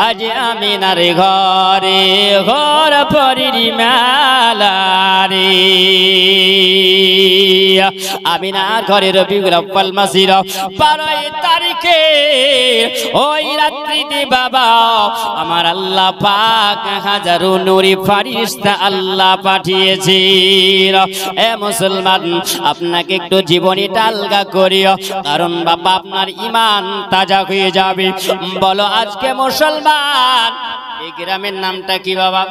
আজ আমিনার ঘরে ঘর পরিমালারে আমিনার ঘরে রবিউল আউয়াল মাসের 12 তারিখে ওই রাত্রিতে বাবা আমার আল্লাহ পাক হাজারো নূরি ফেরেশতা আল্লাহ পাঠিয়েছেন। এ মুসলমান আপনাকে একটু জীবনীটা আলগা করিও, কারণ বাবা আপনার ঈমান তাজা হয়ে যাবে। বলো আজকে মুসলমান এই গ্রামের নামটা কি বাবা?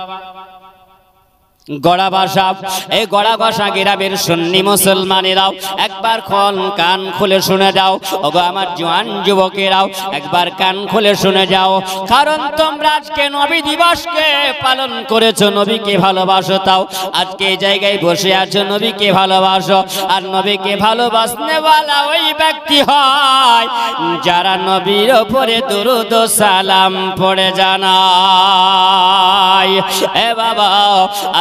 গড়াবাসা। এই গড়াবাসা গ্রামের সুন্নি মুসলমানেরাও একবার কান খুলে শুনে যাও, ওগো আমার জওয়ান যুবকেরাও একবার কান খুলে শুনে যাও, কারণ তোমরা আজকে নবী দিবসকে পালন করেছো, নবীকে ভালোবাসো। তাও আজকে এই জায়গায় বসে আছো নবীকে ভালোবাসো, আর নবীকে ভালোবাসনেওয়ালা ওই ব্যক্তি হয় যারা নবীর উপরে দুরূদ ও সালাম পড়ে জানায়। এ বাবা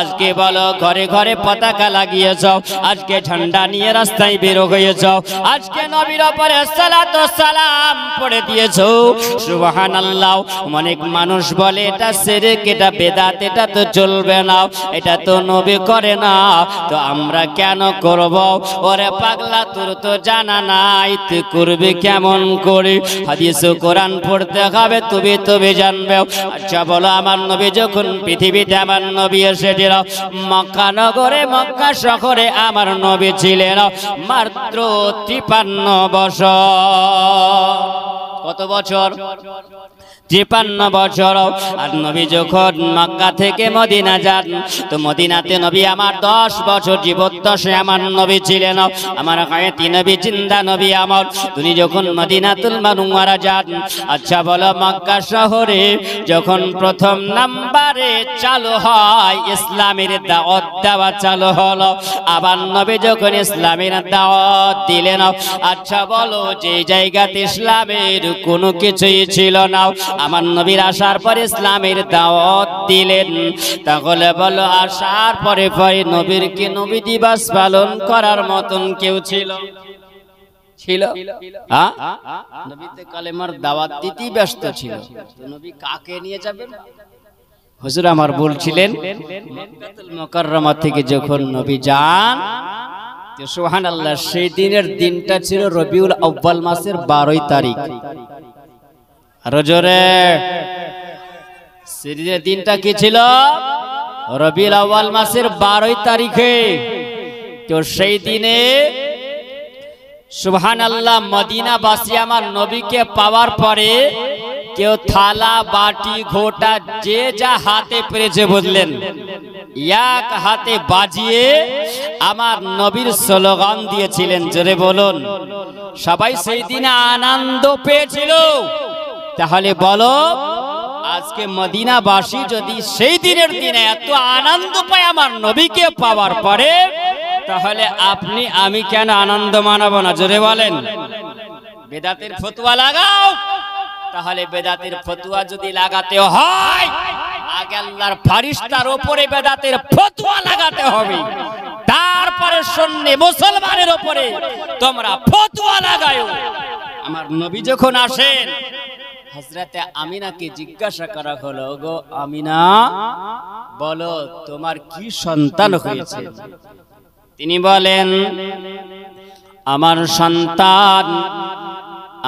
আজকে বলো ঘরে ঘরে পতাকা লাগিয়েছ, আজকে ঝান্ডা নিয়ে রাস্তায় বের হয়েছ, আজকে নবীর উপরে সালাত ও সালাম পড়ে দিয়েছো, সুবহানাল্লাহ। অনেক মানুষ বলে এটা শিরক, এটা বেদাত, এটা তো চলবে না, এটা তো নবী করে না, তো আমরা কেন করব? ওরে পাগলা তোর তো জানা নাই, তুই করবি কেমন করে? হাদিস ও কোরআন পড়তে হবে তবে জানবে। আচ্ছা বলো আমার নবী যখন পৃথিবীতে আমার নবী এসেছিল মক্কা নগরে মক্কা শহরে আমার নবী ছিলেন মাত্র 53 বছর। কত বছর? 53 বছর। আর নবী যখন মক্কা থেকে মদিনা যান তো মদিনাতে নবী আমার 10 বছর জীবদ্দশে আমার নবী ছিলেন, আমার হায়াতি নবী জিন্দা নবী আমার। তিনি যখন মদিনাতুল মুনাওয়ারা যান, আচ্ছা বলো মক্কা শহরে যখন প্রথম নাম্বারে চালু হয় ইসলামের দাওয়াত দেওয়া চালু হলো, আবার নবী যখন ইসলামের দাওয়াত দিলেন, আচ্ছা বলো যে জায়গাতে ইসলামের কোনো কিছুই ছিল না, আমার নবীর আসার পরে ইসলামের দাওয়াত দিলেন, তাহলে বলো আসার পরে পরে নবীর কি নবী দিবস পালন করার মতন কেউ ছিল? নবীতে কালেমার দাওয়াত দিতেই ব্যস্ত ছিল, নবী কাকে নিয়ে যাবেন? হুজুর আমার বলছিলেন মক্কাতুল মুকাররমা থেকে যখন নবী যান সুবহানাল্লাহ, সেই দিনের দিনটা ছিল রবিউল আউয়াল মাসের 12 তারিখ। আরো জোরে, সেই দিনটা কি ছিল? রবিউল আউয়াল মাসের 12 তারিখে। তো সেই দিনে সুবহানাল্লাহ মদিনাবাসী আমার নবীকে পাওয়ার পরে কেউ থালা বাটি ঘোটা যে যা হাতে পেরেছে বুঝলেন, এক হাতে বাজিয়ে আমার নবীর স্লোগান দিয়েছিলেন। জোরে বলুন। সবাই সেই দিনে আনন্দ পেয়েছিল। তাহলে বলো আজকে মদিনাবাসী যদি সেই দিনের দিনে এত আনন্দ পায় আমার নবীকে পাওয়ার পরে, তাহলে আপনি আমি কেন আনন্দ মানাবো না? জোরে বলেন। বেদাতের ফতোয়া লাগাও, তাহলে বেদাতের ফতোয়া যদি লাগাতে হয় আগে আল্লাহর ফেরেশতার উপরে বেদাতের ফতোয়া লাগাতে হবে, তারপরে সুন্নি মুসলমানের উপরে তোমরা ফতোয়া লাগাও। আমার নবী যখন আসেন হযরতে আমিনাকে জিজ্ঞাসা করা হলো, গো আমিনা বলো তোমার কি সন্তান হয়েছে? তিনি বলেন আমার সন্তান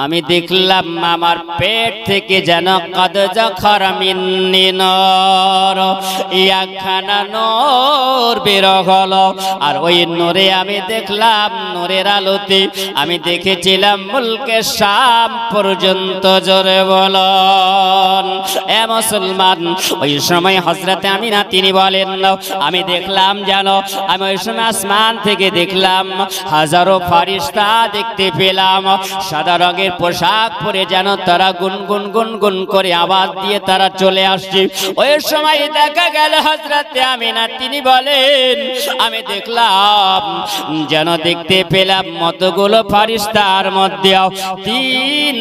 আমি দেখলাম আমার পেট থেকে যেন কদজা খরমিনী নূর একখানা নূর বের হলো, আর ওই নূরে আমি দেখলাম নূরের আলোতে আমি দেখেছিলাম মুলকে শাম পর্যন্ত। জোরে বলুন। এ মুসলমান, ওই সময় হযরতে আমিনা তিনি বলেন আমি দেখলাম যেন আমি ওই সময় আসমান থেকে দেখলাম হাজারো ফেরেশতা দেখতে পেলাম, সাদা রঙের পোশাক পরে যেন তারা গুনগুন গুনগুন করে আওয়াজ দিয়ে তারা চলে আসছে। ওই সময় দেখা গেল হযরতে আমিনা তিনি বলেন আমি দেখলাম যেন দেখতে পেলাম মতগুলো ফেরেশতার মধ্যে 3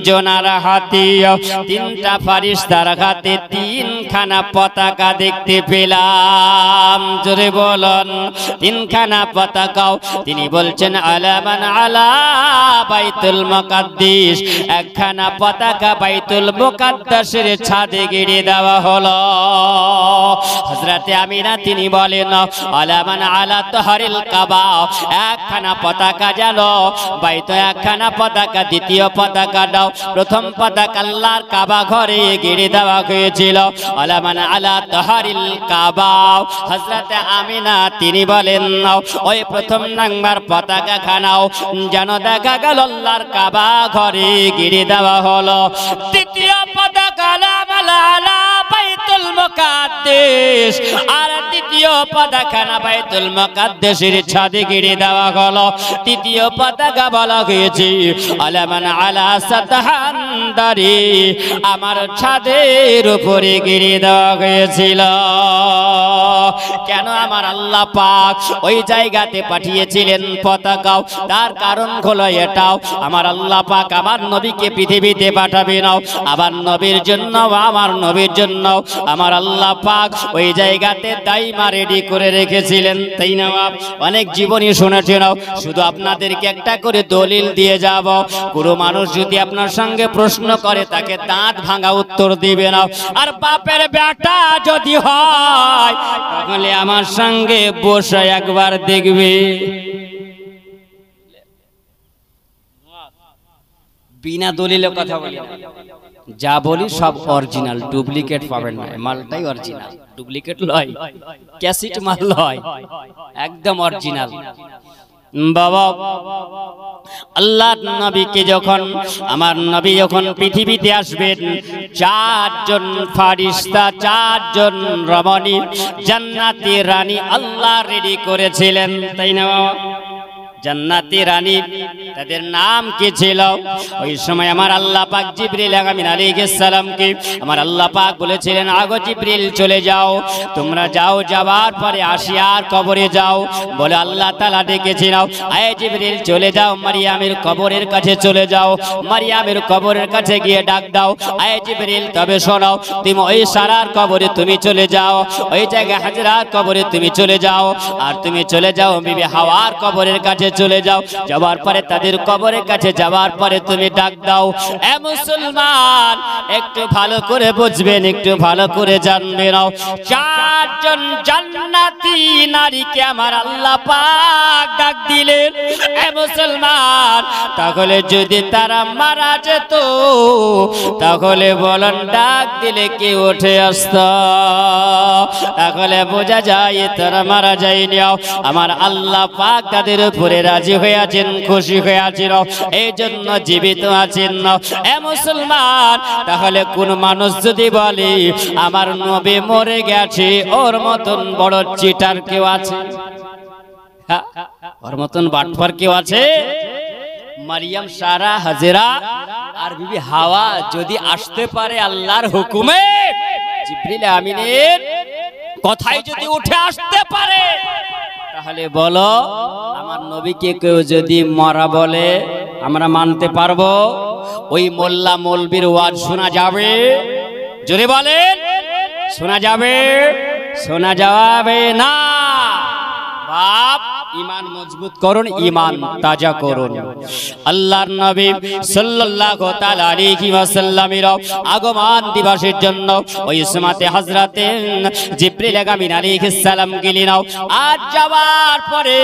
জনার হাতে 3টা ফেরেশতার হাতে 3 তিনখানা পতাকা দেখতে পেলাম। জোরে বলুন, তিনখানা পতাকাও তিনি বলছেন আলামান আলা বাইতুল মুকাদ্দিস, একখানা পতাকা বাইতুল মুকাদ্দাসের ছাদে গেড়ে দেওয়া হলো। হযরতে আমিনা তিনি বলেন আলামান আলা তাহরিল কাবা, একখানা পতাকা জানো বাইতো, একখানা পতাকা দ্বিতীয় পতাকা দাও। প্রথম পতাকা আল্লাহর কাবা ঘরে গেড়ে দেওয়া হয়েছিল আলামান আলা তাহরিল কাবা। হযরতে আমিনা তিনি বলেন ওই প্রথম নাম্বার পতাকা খানাও যেন দেখা গেল আল্লাহর কাবা ঘরে গেড়ে দেওয়া হলো। দ্বিতীয় পতাকা আলা বাইতুল মুকাদ্দিস, আর দ্বিতীয় পতাকা বাইতুল মুকাদ্দিসের ছাদে গেড়ে দেওয়া হলো। তৃতীয় পতাকা বলা হয়েছে আলামান আলা সাতহান্দারি, আমার ছাদের উপরে গেড়ে দেওয়া হয়েছিল। কেন আমার আল্লাহ পাক ওই জায়গাতে পাঠিয়েছিলেন পতাকাও? তার কারণ হলো এটাও, আমার আল্লাহ পাক আমার নবীকে পৃথিবীতে পাঠাবেন, আবার নবীর জন্য আমার নবীর জন্য আমার আল্লাহ পাক ওই জায়গাতে দাইমা রেডি করে রেখেছিলেন, তাই না? অনেক জীবনী শুনেছেন, শুধু আপনাদেরকে একটা করে দলিল দিয়ে যাব। কোনো মানুষ যদি আপনার সঙ্গে প্রশ্ন করে তাকে দাঁত ভাঙা উত্তর দিবে না। আর বাপের বেটা যদি হয় তাহলে আমার সঙ্গে বসে একবার দেখবে। বিনা দলিলে কথা বলি না, যা বলি সব অরিজিনাল, ডুপ্লিকেট পাবেন না। মালটাই অরিজিনাল, ডুপ্লিকেট লয়, ক্যাসেট মাল লয়, একদম অরিজিনাল। বাবা আল্লাহর নবীকে যখন আমার নবী যখন পৃথিবীতে আসবেন, চারজন ফারিস্তা, চারজন রমণী জান্নাতি রানী আল্লাহ রেডি করেছিলেন, তাই না? জান্নাতি রানী, তাদের নাম কি ছিল? ওই সময় আমার আল্লাহ পাক জিবরিল আমিন আলাইহিস সালামকে আমার আল্লাহ পাক বলেছিলেন আগো জিবরিল চলে যাও, তোমরা যাও, যাওয়ার পরে আসিয়ার কবরে যাও। বলে আল্লাহ তাআলা ডেকেছিল, আয় জিবরিল চলে যাও, মারিয়ামের কবরের কাছে চলে যাও, মারিয়ামের কবরের কাছে গিয়ে ডাক দাও, আয় জিবরিল তবে শোনো, তুমি ওই সারার কবরে তুমি চলে যাও, ওই জায়গায় হাজরার কবরে তুমি চলে যাও, আর তুমি চলে যাও বিবি হাওয়ার কবরের কাছে চলে যাও। যাওয়ার পরে তাদের কবরের কাছে যাওয়ার পরে তুমি ডাক দাও, এ মুসলমান একটু ভালো করে বুঝবেন, একটু ভালো করে জানবেন, চারজন জান্নাতি নারীকে আমার আল্লাহ পাক ডাক দিলেন। এ মুসলমান, তাহলে যদি তারা মারা যেত তাহলে বলেন ডাক দিলে কি উঠে আসত? তাহলে বোঝা যায় তারা মারা যায়নি। আমার আল্লাহ পাক তাদের উপরে রাজি হয়ে আছেন, খুশি হয়ে আছেন, এই জন্য জীবিত আছেন। এ মুসলমান, তাহলে কোন মানুষ যদি বলে আমার নবী মরে গেছে, ওর মতন বড় চিটার কেউ আছে? ওর মতন বাটপার কেউ আছে? মারিয়াম, সারা, হাজেরা আর বিবি হাওয়া যদি আসতে পারে আল্লাহর হুকুমে, জিবরিল আমিনের কথাই যদি উঠে আসতে পারে, তাহলে বলো আমার নবীকে কেউ যদি মরা বলে আমরা মানতে পারবো? ওই মোল্লা মৌলবীর ওয়াজ শোনা যাবে? যদি বলেন শোনা যাবে? শোনা যাবে না। বাপ ঈমান মজবুত করুন, ঈমান তাজা করুন। আল্লাহর নবী সাল্লাল্লাহু তাআলা আলাইহি ওয়াসাল্লামের আগমন দিবসের জন্য ওই সময়তে হযরতে জিবরিল আমিন আলাইহিস সালাম গেলেন। আর যাওয়ার পরে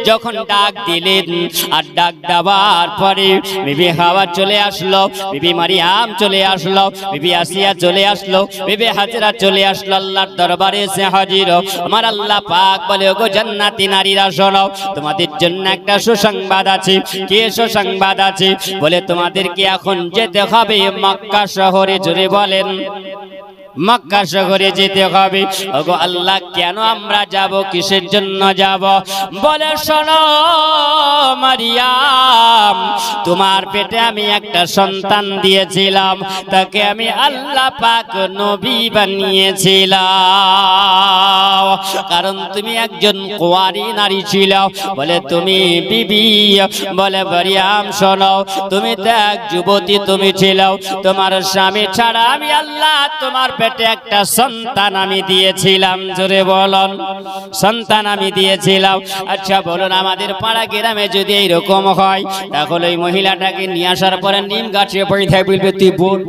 যখন ডাক দিলেন, আর ডাক দেওয়ার পরে বিবি হাওয়া চলে আসলো, বিবি মারিয়াম চলে আসলো, বিবি আসিয়া চলে আসলো, বিবি হাজরা চলে আসলো, আল্লাহর দরবারে এসে হাজির। আমার আল্লাহ পাক বলে, ওগো জান্নাতি নারীরা শোনো, তোমাদের জন্য একটা সুসংবাদ আছে। কি সুসংবাদ আছে? বলে তোমাদেরকে এখন যেতে হবে মক্কা শহরে। জোরে বলেন, মক্কা শহরে যেতে হবে। ওগো আল্লাহ, কেন আমরা যাব? কিসের জন্য যাব? বলে শোনো মারিয়াম, তোমার পেটে আমি একটা সন্তান দিয়েছিলাম, তাকে আমি আল্লাহ পাক নবী বানিয়েছিলাম, কারণ তুমি একজন কুঁয়ারি নারী ছিল। বলে তুমি বিবি, বলে মারিয়াম শোনো, তুমি তো এক যুবতী তুমি ছিল, তোমার স্বামী ছাড়া আমি আল্লাহ তোমার পেটে একটা সন্তান আমি দিয়েছিলাম। জোরে বলুন, সন্তান আমি দিয়েছিলাম। আচ্ছা বলুন, আমাদের পাড়া গ্রামে যদি এইরকম হয়, তাহলে ওই মহিলাটাকে নিয়ে আসার পরে নিম গাছে পয়সায় বলবে তুই বল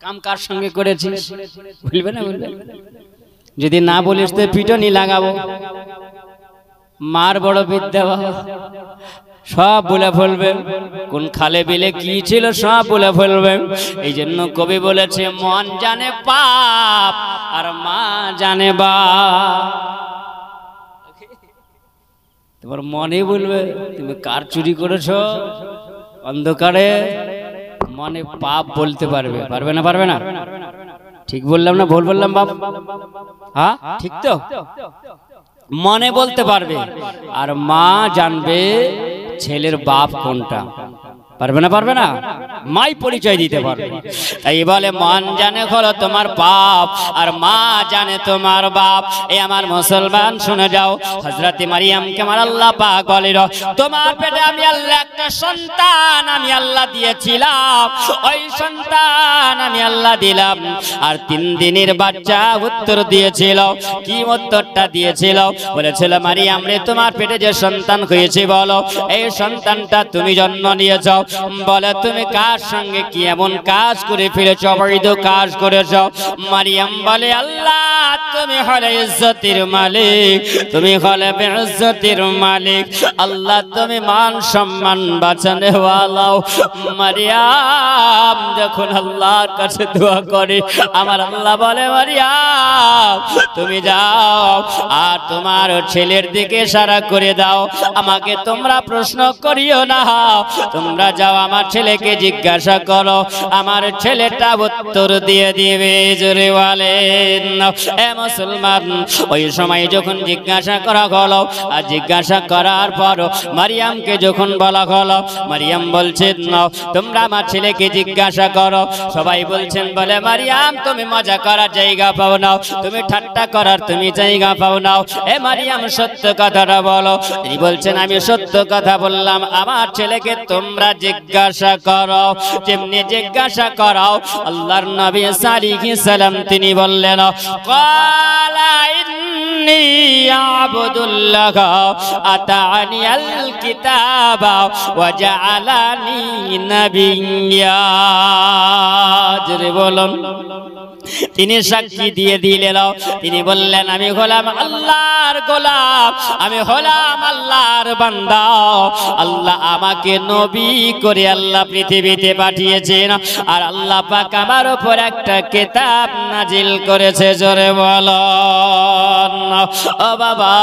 কাম কার সঙ্গে করেছিস, বলবে না? বলবে। যদি না বলিস তো পিটনি লাগাবো। মার বড় বিদ্যা বাবা, সব বলে ফেলবে। কোন খালে বিলে কি ছিল সব বলে ফেলবে। এই জন্য কবি বলেছে, মন জানে পাপ আর মা জানে বাপ। তোমার মনে বলবে তুমি কার চুরি করেছো, অন্ধকারে মনে পাপ বলতে পারবে, পারবে না? পারবে না? ঠিক বললাম না ভুল বললাম বাপ? হ্যাঁ ঠিক তো, মনে বলতে পারবে। আর মা জানবে ছেলের বাপ কোনটা। পারবে না? পারবে না? মাই পরিচয় দিতে পারবে। তাই বলে মন জানে হলো তোমার বাপ আর মা জানে তোমার বাপ। এই আমার মুসলমান শুনে যাও, হযরত মারিয়ামকে আমার আল্লাহ পাক বলিল, তোমার পেটে আমি আল্লাহ একটা সন্তান আমি আল্লাহ দিয়েছিলাম, ওই সন্তান আমি আল্লাহ দিলাম। আর 3 দিনের বাচ্চা উত্তর দিয়েছিল। কি উত্তরটা দিয়েছিল? বলেছিল, মারিয়াম রে, তোমার পেটে যে সন্তান হয়েছে বলো, এই সন্তানটা তুমি জন্ম নিয়েছ। বলে, তুমি কার সঙ্গে কি এমন কাজ করে ফেলেছ, অবৈধ কাজ করেছ? মারিয়াম বলে, আল্লাহ তুমি হলে ইজ্জতের মালিক, তুমি হলে বেইজ্জতের মালিক। আল্লাহ তুমি মান সম্মান বাঁচানে ওয়ালাও। মারিয়াম যখন আল্লাহর কাছে দোয়া করে, আমার আল্লাহ বলে, মারিয়াম তুমি যাও আর তোমার ছেলের দিকে ইশারা করে দাও, আমাকে তোমরা প্রশ্ন করিও না, তোমরা যাও আমার ছেলেকে জিজ্ঞাসা করো, আমার ছেলেটা উত্তর দিয়ে দিবে। জোরে বলেন এ মুসলমান। ওই সময় যখন জিজ্ঞাসা করা হলো, আর জিজ্ঞাসা করার পর মারিয়ামকে যখন বলা হলো, মারিয়াম বলছেন, তোমরা আমার ছেলেকে জিজ্ঞাসা করো। সবাই বলছেন, বলে মারিয়াম তুমি মজা করার জায়গা পাও না, তুমি ঠাট্টা করার তুমি জায়গা পাও না, এ মারিয়াম সত্য কথাটা বলো। তিনি বলছেন, আমি সত্য কথা বললাম, আমার ছেলেকে তোমরা জিজ্ঞাসা করো। যেমনি জিজ্ঞাসা করো, আল্লাহর নবী সাল্লাল্লাহু সাল্লাম তিনি বললেন, ক্বালা ইন্নী আবদুল্লাহ আতানি আল কিতাবা ওয়া জাআলানি নাবিয়্যা। জোরে বলুন। তিনি সাক্ষী দিয়ে দিলেন, তিনি বললেন, আমি হলাম আল্লাহর গোলাম, আমি হলাম আল্লাহর বান্দা। আল্লাহ আমাকে নবী করে আল্লাহ পৃথিবীতে পাঠিয়েছেন, আর আল্লাহ পাক আমার উপর একটা কিতাব নাজিল করেছে। জোরে বলুন ও বাবা,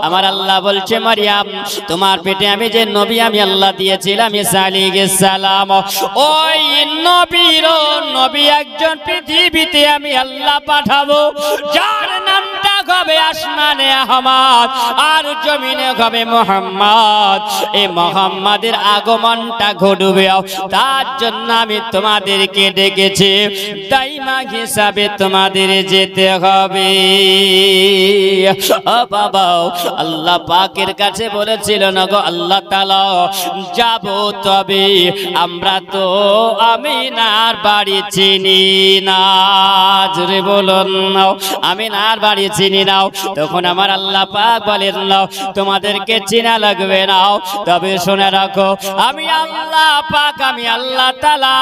আমার আল্লাহ বলছে, মারিয়াম তোমার পেটে আমি যে নবী আমি আল্লাহ দিয়েছিলাম ঈসা আলাইহিস সালাম, ওই নবী একজন পৃথিবীতে আমি আল্লাহ পাঠাবো, যার নামটা হবে আসমানে আহমদ আর জমিনে হবে মুহাম্মদ। এই মুহাম্মাদের আগমনটা ঘটবে, তার জন্য আমি তোমাদেরকে ডেকেছি, দাইমা হিসাবে তোমাদের যেতে হবে। ও বাবা, আল্লাহ পাকের কাছে বলেছিল না গো আল্লাহ তাআলা, যাব তবে আমরা তো আমিনার বাড়ি চিনি না। জোরে বলুন আমিনার বাড়ি চিনি নাও। তখন আমার আল্লাহ পাক বলেন, তোমাদেরকে চিনা লাগবে না, তবে শুনে রাখো, আমি আল্লাহ পাক, আমি আল্লাহ তাআলা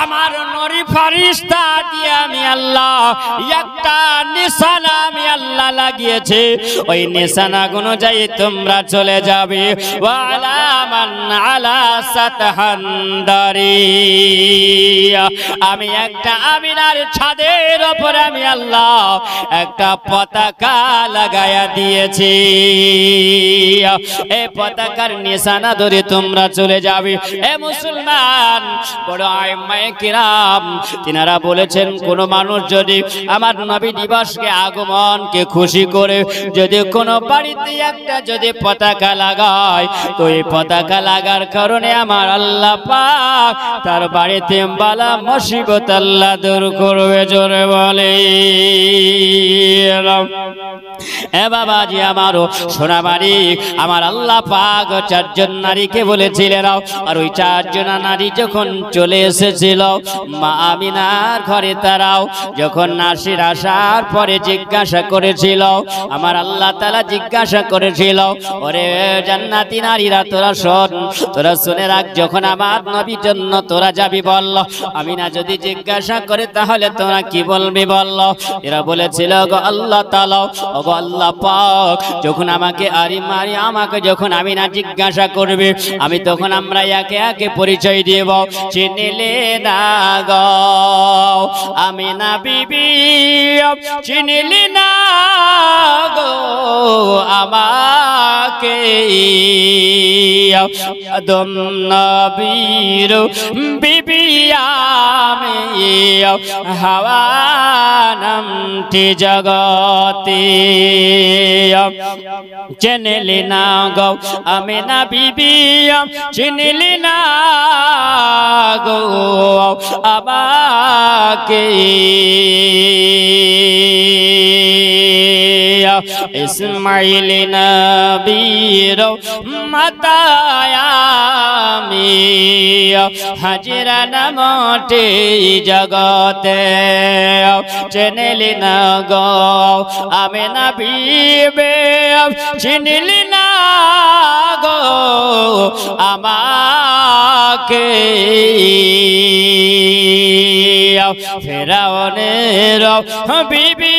আমার নূরি ফেরেশতা দিয়ে আমি আল্লাহ একটা নিশানা আমি আল্লাহ লাগিয়েছি, ওই নিশানা অনুযায়ী তোমরা চলে যাবে। ওয়ালা মান আলা সাতহান্দারি, আমি একটা আমিনার ছাদের উপরে আমি আল্লাহ একটা পতাকা লাগায়া দিয়েছি, এই পতাকার নিশানা ধরে তোমরা চলে যাবে। এ মুসলমান, বড় আইম্মায়ে কিরাম তিনারা বলেছেন, কোন মানুষ যদি আমার নবী দিবসকে আগমনকে খুশি করে যদি কোন বাড়িতে একটা যদি পতাকা লাগায়, তো এই পতাকা লাগার কারণে আমার আল্লাহ পাক তার বাড়িতে বালা মুসিবত আল্লাহ দূর করবে। জোরে বলে এ বাবাজি আমারও সোনাবাড়ি আমার আল্লাহ পাক চারজন নারীকে বলেছিলেন আর ওই চারজন নারী যখন চলে এসেছিল মা আমিনার ঘরে তারাও যখন নাসির আসার পরে জিজ্ঞাসা করেছিল আমার আল্লাহ তাআলা জিজ্ঞাসা করেছিল ওরে জান্নাতি নারীরা তোরা শোন তোরা শুনে রাখ যখন আমার নবীর জন্য তোরা যাবি বলল আমিনা যদি জিজ্ঞাসা করে তাহলে তোরা কি বলবি বলল এরা বলেছিল গো আল্লাহ তাআলা ও গো আল্লাহ পাক যখন আমাকে আমাকে যখন আমিনা জিজ্ঞাসা করবে আমি তখন আমরা একে একে পরিচয় দেব চিনিলে না গো আমিনা বিবি চিনিলি না গো আমাকে আদম নবীর বিবি আমি হাওয়া নামটি জগতে চিনিলি না গো আমিনা বিবি চিনিলি না গো আমাকে ইসমাইল নবীর মাতায়ামি হাজরা নামটি জগতে চিনিলি না গো আমিনা বিবি চিনিলি না গো আমাকে ফেরাউনের বিবি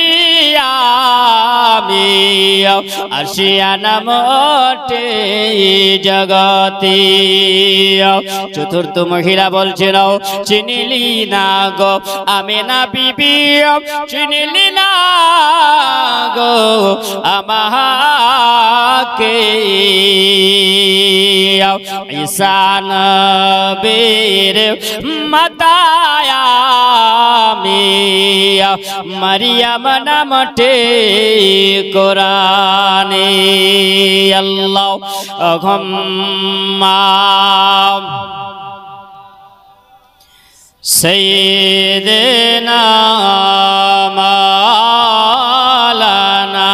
আমি আসিয়া নামটি জগতে চতুর্থ মহিলা বলছিল চিনিলি না গো আমিনা বিবি চিনিলি না গো আমাকে ঈসা নবীর মাতায়ামি মারিয়াম নামটি কোরআনে আল্লাহুম্মা সাইয়্যিদিনা মাওলানা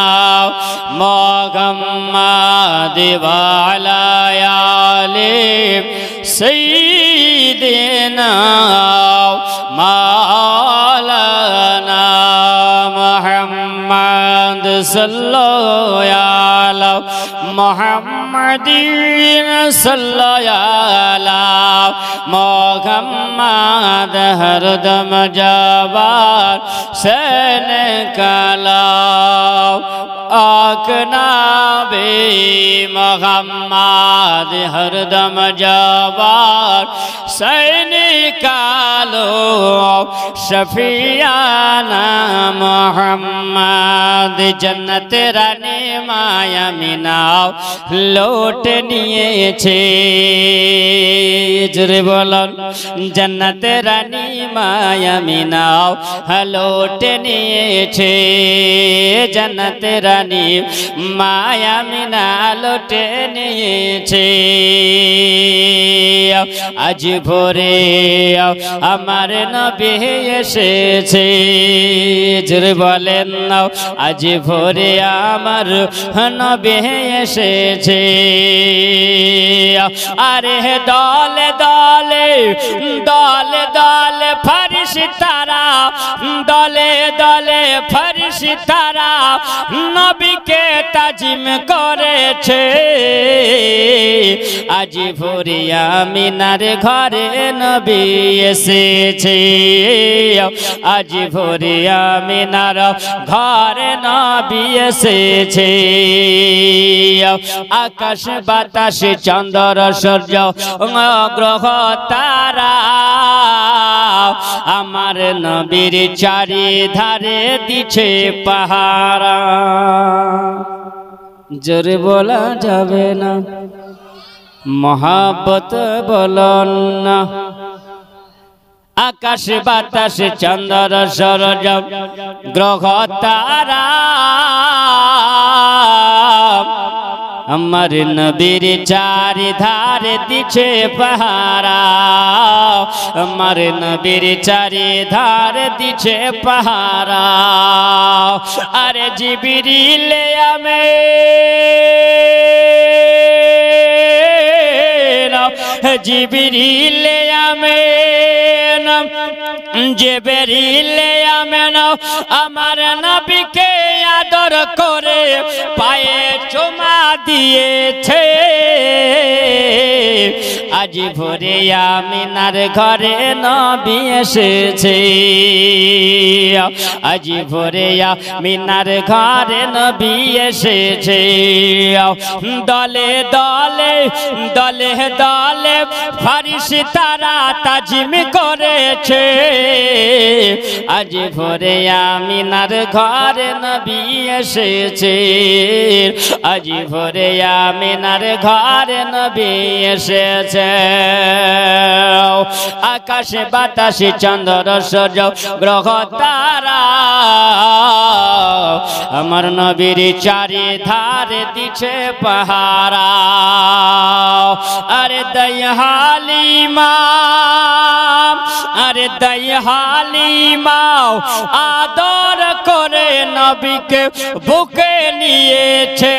মুহাম্মাদ ওয়া আলা আলি সাইয়্যিদিনা মাওলানা মুহাম্মাদ সাল্লাল্লাহু আলা মুহাম্মাদিন সাল্লাল্লাহু আলা মুহাম্মাদ হরদম জবান সেন কালাও আকনাবে মুহাম্মাদ হরদম জবান সেন কালো শফিয়ানা মুহাম্মাদ জন্নত রানী মায়া মিনাও লোট নিয়েছে জোরে বলুন জন্নত রানী মায়া মিনাও লোট নিয়েছে জন্নত রানী মায়া মিনা লোট নিয়েছে আজ ভোরে আমার নবী এসেছে জোরে বলেন না আজ ভোরে আমার নবী এসেছে আরে দলে দলে দলে দলে ফেরেশতারা দলে দলে ফেরেশতারা নবীকে তাজিম করেছে আজ ভোরে আমিনার ঘরে নবী এসেছে আজ ভোরে আমিনার ঘরে নবী এসেছে আকাশ বাতাস চন্দ্র সূর্য গ্রহ তারা আমার নবীর চারিধারে দিছে পাহারা জোরে বলা যাবে না মহাব্বত বলন না আকাশ বাতাস চন্দ্র সূর্য গ্রহ তারা আমার নবীর চারিধারে দিছে পাহারা, আমার নবীর চারিধারে দিছে পাহারা। আরে জিবরিল আমিন, জিবরিল আমিন, জিবরিল আমিন আমার নবীকে আদর করে পায়ে চুমা দিয়েছে। আজ ভোরে আমিনার ঘরে নবী এসেছে, আজ ভোরে আমিনার ঘরে নবী এসেছে। দলে দলে দলে দলে ফেরেশতারা তাজিম করেছে, আজ ভোরে আমিনার ঘরে নবী এসেছে, আজ ভোরে আমিনার ঘরে নবী এসেছে। আকাশে বাতাসে চন্দ্র সূর্য গ্রহ তারা আমার নবীর চারিধারে দিছে পাহারা। আরে দয়ালিমা, আরে দয়ালিমা আদর করে নবীকে বুকে নিয়েছে।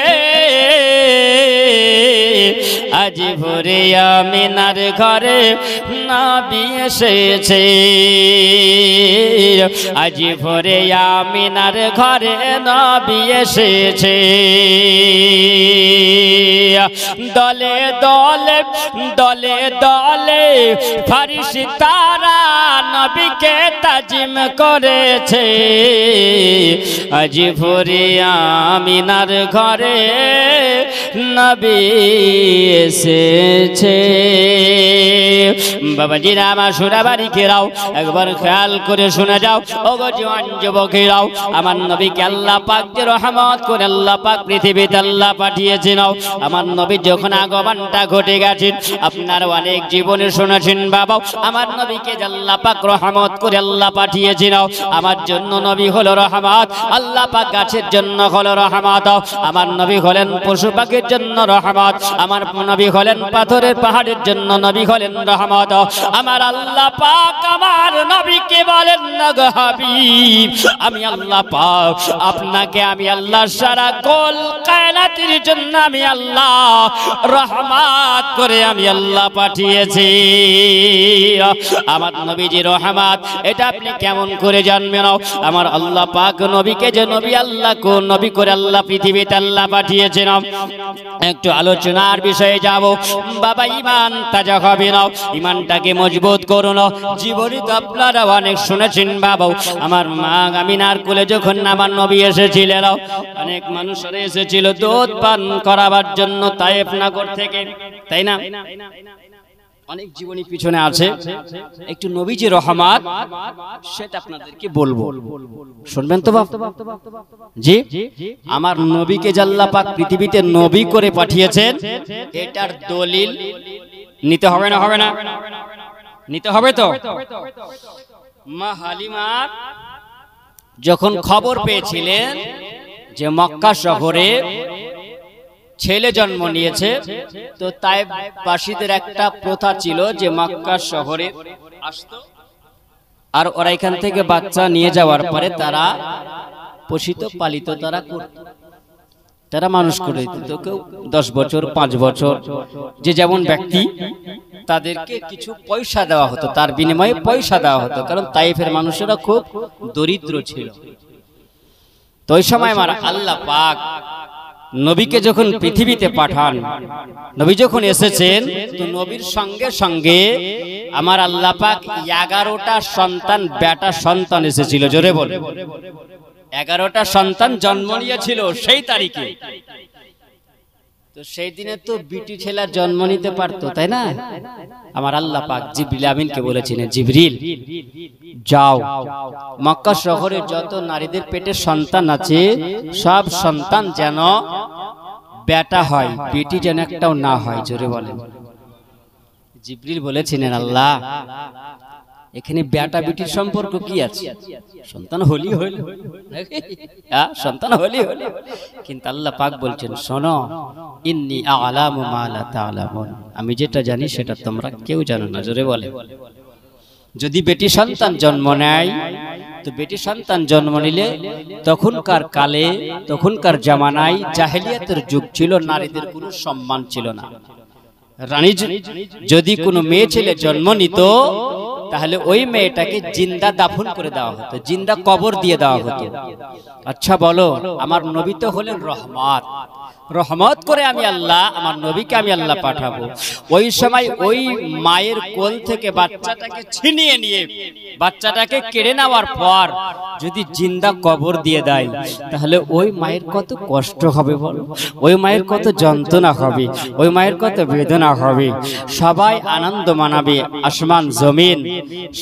আজ ভোরে আমিনার ঘরে নবী এসেছে, আজ ভোরে আমিনার ঘরে নবী এসেছে। দলে দলে দলে দলে ফেরেশতারা নবীকে তাজিম করেছে, আজ ভোরে আমিনার ঘরে নবী এসেছে। বাবাজিরা আমার সোনাবাড়ি কেরাও একবার খেয়াল করে শুনে যাও, ওগো জওয়ান যুবকেরাও, আমার নবীকে আল্লাহ পাক যে রহমত করে আল্লাহ পাক পৃথিবীতে আল্লাহ পাঠিয়েছেন। আমার নবী যখন আগমনটা ঘটে গেছেন, আপনার অনেক জীবনে শুনেছেন বাবা, আমার নবীকে আল্লাহ পাক রহমত করে আল্লাহ পাঠিয়েছেন। আমার জন্য নবী হলো রহমত, আল্লাহ পাক গাছের জন্য হলো রহমত, আমার নবী হলেন পশু পাখির জন্য রহমত, আমার নবী হলেন পাথরের পাহাড়ের জন্য নবী হলেন রহমত। আমার আল্লাহ পাক আমার নবীকে বলেন না গো হাবিব, আমি আল্লাহ পাক আপনাকে আমি আল্লাহ সারা কুল কায়নাতের জন্য আমি আল্লাহ রহমত করে আমি আল্লাহ পাঠিয়েছি। আমার নবীজি রহমত, এটা আপনি কেমন করে জানবেন? আমার আল্লাহ পাক নবীকে যে নবী আল্লাহ কোন নবী করে আল্লাহ পৃথিবীতে আল্লাহ পাঠিয়েছেন। একটু আলোচনার বিষয়ে যাব বাবা। ঈমান তাজা হবে না, ঈমানটাকে মজবুত করুন। জীবনে তো আপনারা অনেক শুনেছেন বাবা, আমার মা আমিনার কোলে যখন আমার নবী এসেছিলেন, অনেক মানুষরা এসেছিল দুধ পান করাবার জন্য তায়েফ নগর থেকে, তাই না? অনেক জীবনী পিছনে আছে, একটু নবীজি রহমত সেটা আপনাদেরকে বলবো, শুনবেন তো বাপ? জি, আমার নবীকে আল্লাহ পাক পৃথিবীতে নবী করে পাঠিয়েছেন, এটার দলিল নিতে হবে না? হবে না? নিতে হবে তো। মা হালিমা যখন খবর পেয়েছিলেন যে মক্কা শহরে ছেলে জন্ম নিয়েছে, তো তায়েফবাসীদের একটা প্রথা ছিল যে মক্কা শহরে আসতো, আর ওরা এখান থেকে বাচ্চা নিয়ে যাওয়ার পরে তারা পোষিত পালিত তারা করত, তারা মানুষ করে দিত। কেউ 10 বছর 5 বছর যে যেমন ব্যক্তি, তাদেরকে কিছু পয়সা দেওয়া হতো, তার বিনিময়ে পয়সা দেওয়া হতো, কারণ তায়েফের মানুষেরা খুব দরিদ্র ছিল। তো ওই সময় আমার আল্লাহ পাক নবীকে যখন পৃথিবীতে পাঠান, নবী যখন এসেছেন, তো নবীর সঙ্গে সঙ্গে আমার আল্লাহ পাক 11টা সন্তান, বেটা সন্তান এসেছিল। জোরে বল, 11টা সন্তান জন্ম নিয়েছিল সেই তারিখে। তো সেই দিনে তো বিটি ছেলে জন্ম নিতে পারতো, তাই না? আমার আল্লাহ পাক জিবরিল আমিনকে বলেছিলেন, জিবরিল যাও মক্কা শহরে যত নারীদের পেটে সন্তান আছে সব সন্তান যেন বেটা হয়, বেটি যেন একটাও না হয়। জোরে বলেন। জিবরিল বলেছিলেন, আল্লাহ এখানে বেটা বেটির সম্পর্ক কি আছে? সন্তান হলি হল, সন্তান হলি হল, কিন্তু আল্লাহ পাক বলছেন শোনো, ইন্নী আ'লামু মা লা তা'লামুন, আমি যেটা জানি সেটা তোমরা কেউ জানো না। জোরে বলে। যদি বেটি সন্তান জন্ম নেয়, তো বেটি সন্তান জন্ম নিলে তখনকার কালে, তখনকার জামানায় জাহেলিয়াতের যুগ ছিল, নারীদের কোনো সম্মান ছিল না। রানী যদি কোনো মেয়ে ছেলে জন্ম নিত, তাহলে ওই মেয়েটাকে জিন্দা দাফন করে দেওয়া হতো, জিন্দা কবর দিয়ে দেওয়া হতো। আচ্ছা বলো, আমার নবী তো হলেন রহমত, রহমত করে আমি আল্লাহ আমার নবীকে আমি আল্লাহ পাঠাবো। ওই সময় ওই মায়ের কোল থেকে বাচ্চাটাকে ছিনিয়ে নিয়ে, বাচ্চাটাকে কেড়ে নেওয়ার পর যদি জিন্দা কবর দিয়ে দেয়, তাহলে ওই মায়ের কত কষ্ট হবে বলো, ওই মায়ের কত যন্ত্রণা হবে, ওই মায়ের কত বেদনা হবে। সবাই আনন্দ মানাবে, আসমান জমিন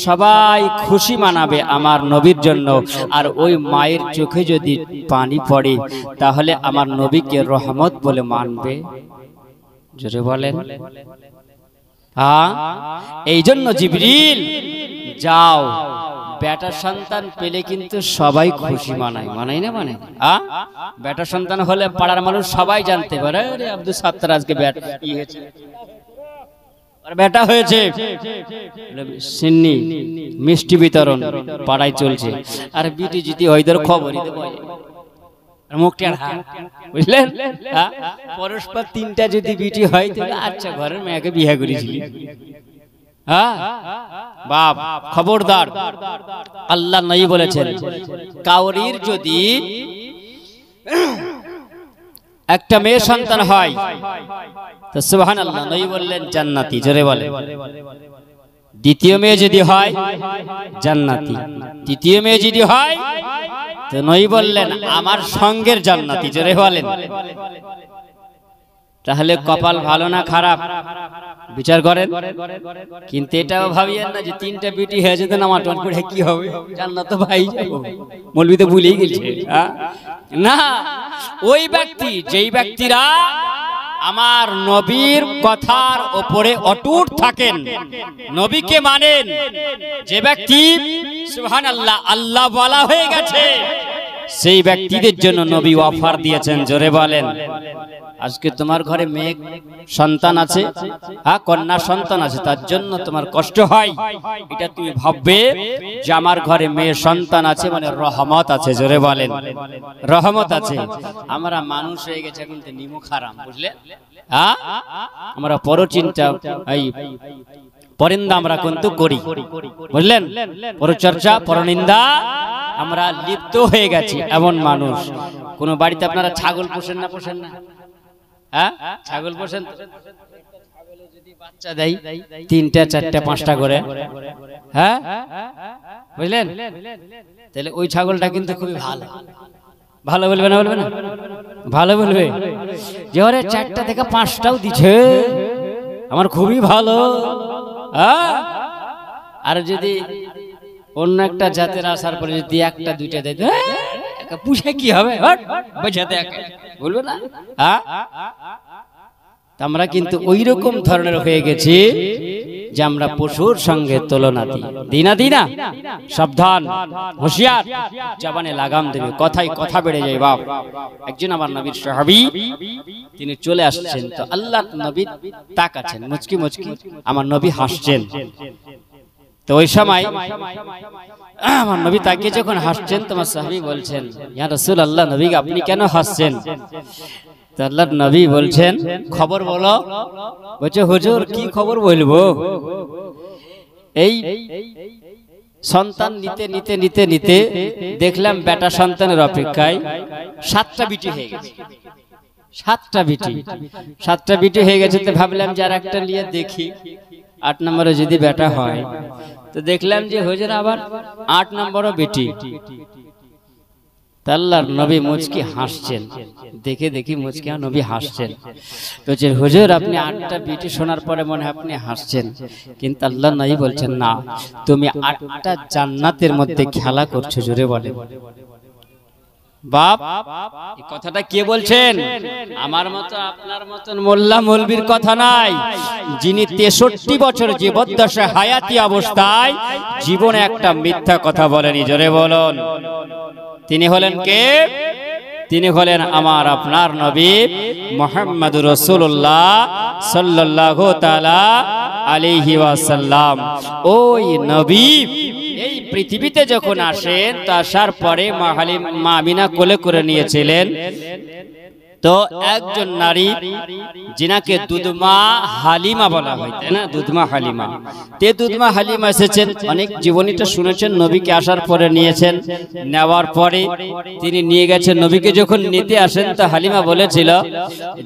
সবাই খুশি মানাবে আমার নবীর জন্য। আর ওই মায়ের চোখে যদি পানি পড়ে, তাহলে আমার নবীকে রহমত বলে মানবে? জোরে বলেন। হ্যাঁ, এই জন্য জিবরিল, যাও, বেটা সন্তান পেলে কিন্তু সবাই খুশি মানায়, মানাই না মানে? বেটা সন্তান হলে পাড়ার মানুষ সবাই জানতে পারে, আরে আব্দুল সাত্তার আজকে বেটা হয়েছে, সিন্নি মিষ্টি বিতরণ পাড়ায় চলছে। আর বিটি জিতি হয়তো খবরই দেবো, বুঝলেন? পরস্পর তিনটা যদি বিটি হয়, তাহলে আচ্ছা ঘরের মেয়েকে বিয়ে করেছিলি। বাপ খবরদার, আল্লাহ নবী বলেছেন, কাউরির যদি একটা মেয়ে সন্তান হয়, তো সুবহানাল্লাহ, নবী বললেন জান্নাতি। জোরে বলে। দ্বিতীয় মেয়ে যদি হয় জান্নাতি, তৃতীয় মেয়ে যদি হয়, তো নবী বললেন আমার সঙ্গের জান্নাতি। জোরে বলেন। তাহলে কপাল ভালো না খারাপ বিচার করেন। কিন্তু এটাও ভাবিয়েন না যে তিনটা বিটি হয়ে যেত না, আমার পড়ে কি হবে, জান্নাত তো ভাই যাবো, মৌলবি তো ভুলেই গেছে। না, ওই ব্যক্তি, যেই ব্যক্তিরা আমার নবীর কথার উপরে অটুট থাকেন, নবীকে মানেন, যে ব্যক্তি সুবহানাল্লাহ আল্লাহ বলা হয়ে গেছে, সেই ব্যক্তিদের জন্য নবী অফার দিয়েছেন। জোরে বলেন। আজকে তোমার ঘরে মেয়ে সন্তান আছে, কন্যা সন্তান আছে, তার জন্য তোমার কষ্ট হয়, এটা তুমি ভাববে যে আমার ঘরে মেয়ে সন্তান আছে মানে রহমত আছে। জোরে বলেন। রহমত আছে। আমরা মানুষ হয়ে গেছে এখন তো নিমুখ হারাম, বুঝলে? আমরা পরচিন্তা, এই পরনিন্দা আমরা কিন্তু করি, বুঝলেন? পরচর্চা, পরনিন্দা আমরা লিপ্ত হয়ে গেছি এমন মানুষ। কোন বাড়িতে আপনারা ছাগল পোষেন না? পোষেন না? ছাগল পোষেন? যদি বাচ্চা দেয় 3টা 4টা 5টা করে, বুঝলেন? তাহলে ওই ছাগলটা কিন্তু খুবই ভালো। ভালো বলবে না? বলবে না? ভালো বলবে যে ওরে 4টা থেকে 5টাও দিছে, আমার খুবই ভালো। আর যদি অন্য একটা জাতের আসার পরে যদি 1টা 2টা দেয়, পুষে কি হবে, বলবে না? আমরা কিন্তু ওই রকম ধরনের হয়ে গেছি যে আমরা পশুর সঙ্গে তুলনা দিই না। সাবধান, হুঁশিয়ার, জবানে লাগাম দেবে, কথাই কথা বেড়ে যায়। বাপ, একজন আমার নবীর সাহাবী, তিনি চলে আসছেন, তো আল্লাহর নবী তাকাচ্ছেন, মুচকি মুচকি আমার নবী হাসছেন। তো ওই সময় আমার নবী তাকিয়ে যখন হাসছেন, তোমার সাহাবী বলছেন, ইয়া রাসূলুল্লাহ, নবী আপনি কেন হাসছেন? তো আল্লাহর নবী বলছেন, খবর বলো। বলছে, হুজুর কি খবর বলবো, এই সন্তান নিতে নিতে নিতে নিতে দেখলাম বেটা সন্তানের অপেক্ষায় 7টা বিটি হয়ে গেছে। 7টা বিটি হয়ে গেছে। তো ভাবলাম যে আর একটা নিয়ে দেখি, 8 নম্বরে যদি বেটা হয়। তো দেখলাম যে হুজুর আবার 8 নম্বরও বেটি। আল্লাহর নবী মুচকি হাসছেন, দেখি মুচকি নবী হাসছেন। বলছেন, হুজুর আপনি 8টা বিটি শোনার পরে মনে হয় আপনি হাসছেন, কিন্তু আল্লাহর নবী বলছেন, না, তুমি 8টা জান্নাতের মধ্যে খেলা করছো। জোরে বলে। বাপ এই কথাটা কে বলছেন? আমার মতো আপনার মতন মোল্লা মৌলবীর কথা নাই, যিনি 63 বছর জীবদ্দশায় হায়াতি অবস্থায় জীবনে একটা মিথ্যা কথা বলেনি। জোরে বলুন, তিনি হলেন কে? তিনি হলেন আমার আপনার নবী মুহাম্মদুর রাসূলুল্লাহ সাল্লাল্লাহু তাআলা আলাইহি ওয়াসাল্লাম। ওই নবী এই পৃথিবীতে যখন আসেন, তা আসার পরে মা আমিনা কোলে করে নিয়েছিলেন। তো একজন নারী যিনাকে দুধমা হালিমা বলা হয়, তাই না? দুধমা হালিমা, তে দুধমা হালিমা এসেছেন, অনেক জীবনীটা শুনেছেন। নবীকে আসার পরে নিয়েছেন, নেওয়ার পরে তিনি নিয়ে গেছেন। নবীকে যখন নিতে আসেন, তো হালিমা বলেছিল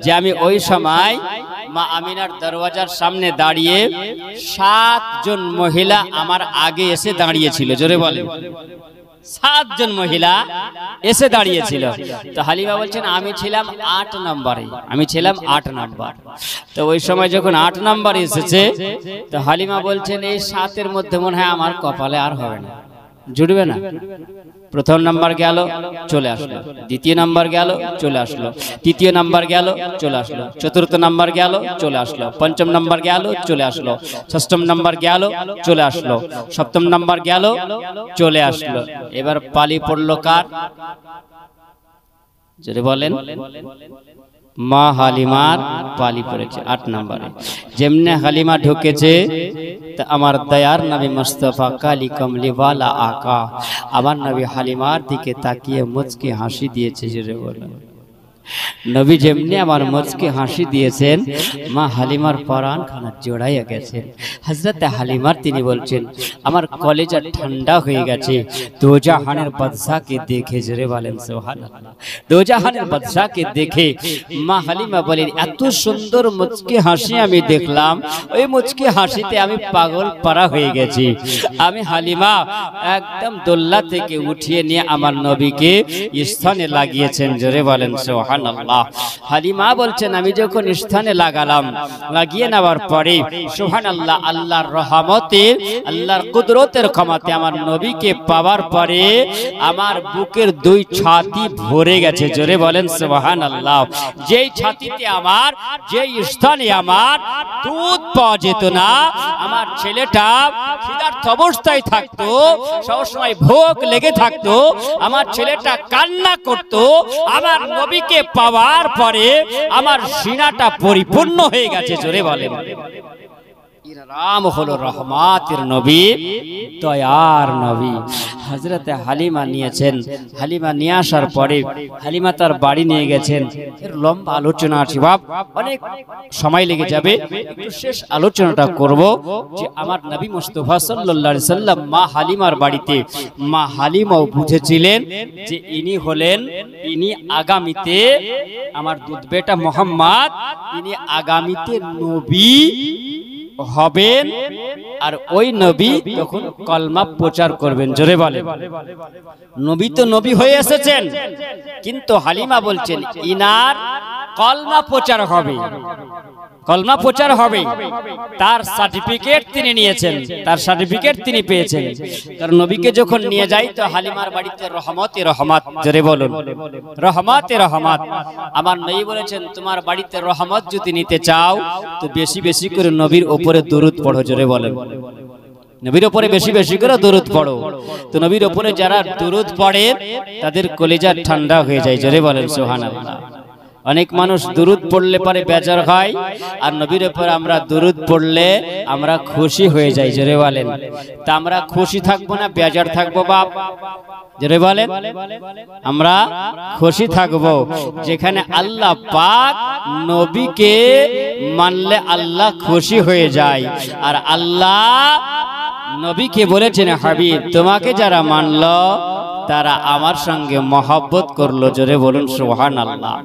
যে আমি ওই সময় মা আমিনার দরওয়াজার সামনে দাঁড়িয়ে 7 জন মহিলা আমার আগে এসে দাঁড়িয়েছিল। জোরে বলেন, 7 জন মহিলা এসে দাঁড়িয়েছিল। তো হালিমা বলছেন আমি ছিলাম 8 নম্বরে, আমি ছিলাম 8 নম্বর। তো ওই সময় যখন 8 নম্বর এসেছে, তো হালিমা বলছেন এই 7-এর মধ্যে মনে হয় আমার কপালে আর হবে না, জুড়বে না। প্রথম নাম্বার গেল, চলে আসলো। দ্বিতীয় নাম্বার গেল, চলে আসলো। তৃতীয় নাম্বার গেল, চলে আসলো। চতুর্থ নাম্বার গেল, চলে আসলো। পঞ্চম নাম্বার গেল, চলে আসলো। ষষ্ঠম নাম্বার গেল, চলে আসলো। সপ্তম নাম্বার গেল, চলে আসলো। এবার পালি পড়লো কার? যদি বলেন, মা হালিমার পালি পড়েছে 8 নম্বরে। যেমনে হালিমা ঢুকেছে, তা আমার দয়ার নবী মুস্তাফা কালী কমলিওয়ালা আকা আমার নবী হালিমার দিকে তাকিয়ে মুচকি হাসি দিয়েছে। জোরে বলেন, নবী যেমনি আমার মুচকি হাসি দিয়েছেন, মা হালিমার পরাণ খানা জোড়াইয়া গেছেন। হযরত হালিমার তিনি বলছেন আমার কলেজা ঠান্ডা হয়ে গেছে দোজাহানের বাদশাকে দেখে। জোরে বলেন সুবহানাল্লাহ। দোজাহানের বাদশাকে দেখে মা হালিমা বলেন এত সুন্দর মুচকি হাসি আমি দেখলাম, ওই মুচকি হাসিতে আমি পাগল পারা হয়ে গেছি। আমি হালিমা একদম দোল্লা থেকে উঠিয়ে নিয়ে আমার নবীকে স্থানে লাগিয়েছেন। জোরে বলেন সুবহানাল্লাহ। হালিমা বলছেন আমি যখন স্থানে লাগালাম, লাগিয়ে নেওয়ার পরে সুবহানাল্লাহ, আল্লাহর রহমতে, আল্লাহর কুদরতের ক্ষমতায় আমার নবীকে পাওয়ার পরে আমার বুকের 2 ছাতি ভরে গেছে। জোরে বলেন সুবহানাল্লাহ। যেই ছাতিতে আমার, যেই স্থানে আমার দুধ পাওয়া যেত না, আমার ছেলেটা ক্ষুধার্ত অবস্থায় থাকতো, সবসময় ভোগ লেগে থাকতো, আমার ছেলেটা কান্না করত, আমার নবীকে পাওয়ার পরে আমার সিনাটা পরিপূর্ণ হয়ে গেছে। জোরে বলেন, রাম হলো রহমাতের নবী, দয়ার নবী। হযরতে হালিমা নিয়েছেন। হালিমা নিয়ে আসার পরে হালিমা তার বাড়ি নিয়ে গেছেন। এর লম্বা আলোচনা আছে বাপ, অনেক সময় লেগে যাবে। একটু শেষ আলোচনাটা করব যে আমার নবী মুস্তাফা সাল্লাল্লাহু আলাইহি সাল্লাম মা হালিমার বাড়িতে, মা হালিমাও বুঝেছিলেন যে ইনি আগামীতে আমার দুধ বেটা মোহাম্মদ, ইনি আগামীতে নবী হবেন, আর ওই নবী তখন কলমা প্রচার করবেন। জোরে বলেন, নবী তো নবী হয়ে এসেছেন, কিন্তু হালিমা বলছেন ইনার কলমা প্রচার হবে, কলমা প্রচার হবে। তার সার্টিফিকেট তিনি নিয়েছেন, তার সার্টিফিকেট তিনি পেয়েছেন। কারণ নবীকে যখন নিয়ে যাই, তো হালিমার বাড়িতে রহমতে রহমত। জোরে বলুন, রহমতে রহমত। আমার নবী বলেছেন তোমার বাড়িতে রহমত যদি নিতে চাও, তো বেশি বেশি করে নবীর উপরে দরুদ পড়ো। জোরে বলেন, নবীর উপরে বেশি বেশি করে দরুদ পড়ো। তো নবীর উপরে যারা দরুদ পড়ে তাদের কলিজা ঠান্ডা হয়ে যায়। জোরে বলেন সুবহানাল্লাহ। অনেক মানুষ দুরুদ পড়লে পরে বেজার হয়, আর নবীর উপর আমরা দুরুদ পড়লে আমরা খুশি হয়ে যাই। জোরে বলেন, তা আমরা খুশি থাকবো না বেজার থাকবো বাপ? জোরে বলেন, আমরা খুশি থাকবো। যেখানে আল্লাহ পাক নবীকে মানলে আল্লাহ খুশি হয়ে যায়, আর আল্লাহ নবীকে বলেছেন হাবিব তোমাকে যারা মানলো তারা আমার সঙ্গে মহব্বত করলো। জোরে বলুন সুবহানাল্লাহ।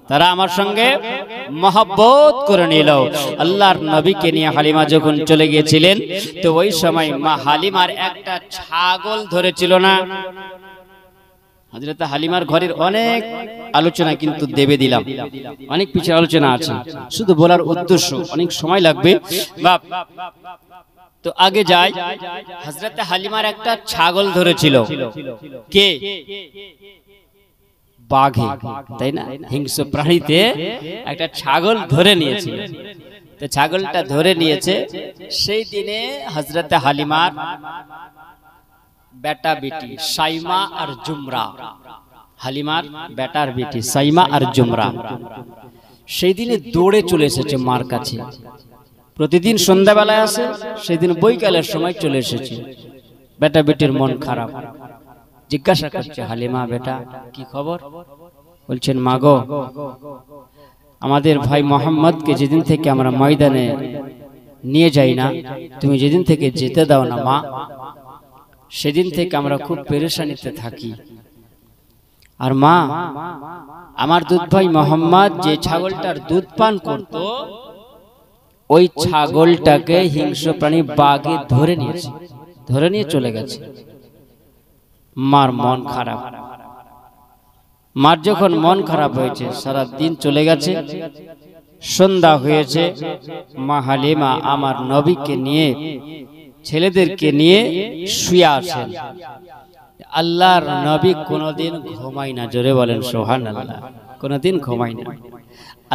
তারা আমার সঙ্গে মহব্বত করে নিল। আল্লাহর নবীকে নিয়ে হালিমা যখন চলে গিয়েছিলেন, তো ওই সময় মা হালিমার একটা ছাগল ধরেছিল না। হযরত হালিমার ঘরের অনেক আলোচনা কিন্তু দেবে দিলাম, অনেক পিছের আলোচনা আছে, শুধু বলার উদ্দেশ্য অনেক সময় লাগবে বাপ। তো আগে যাই, হযরত হালিমার একটা ছাগল ধরেছিল। কে? বাঘে, তাই না, হিংস্র প্রাণীতে একটা ছাগল ধরে নিয়েছিল। তো ছাগলটা ধরে নিয়েছে। সেই দিনে হযরতে হালিমার বেটা বেটি সাইমা আর জুমরা, হালিমার বেটার বেটি সাইমা আর জুমরা সেই দিনে দৌড়ে চলে এসেছে মার কাছে। প্রতিদিন সন্ধ্যাবেলায় আসে, সেই দিন বৈকালের সময় চলে এসেছে। বেটা বেটির মন খারাপ, জিজ্ঞাসা করছে, হালিমা বেটা কি খবর? বলছেন, মা গো, আমাদের ভাই মোহাম্মদকে যেদিন থেকে আমরা ময়দানে নিয়ে যাই না, তুমি যেদিন থেকে যেতে দাও না মা, সেদিন থেকে আমরা খুব পেরেশানিতে থাকি। আর মা, আমার দুধ ভাই মোহাম্মদ যে ছাগলটার দুধ পান করত, ওই ছাগলটাকে হিংস্র প্রাণী বাঘে ধরে নিয়েছে, ধরে নিয়ে চলে গেছে। মার মন খারাপ। মার যখন মন খারাপ হয়েছে, সারা দিন চলে গেছে, সন্ধ্যা হয়েছে, মা হালিমা আমার নবীকে নিয়ে, ছেলেদেরকে নিয়ে শুয়ে আছেন। আল্লাহর নবী কোনোদিন ঘুমায় না, জোরে বলেন সুবহানাল্লাহ, কোনোদিন ঘুমায় না।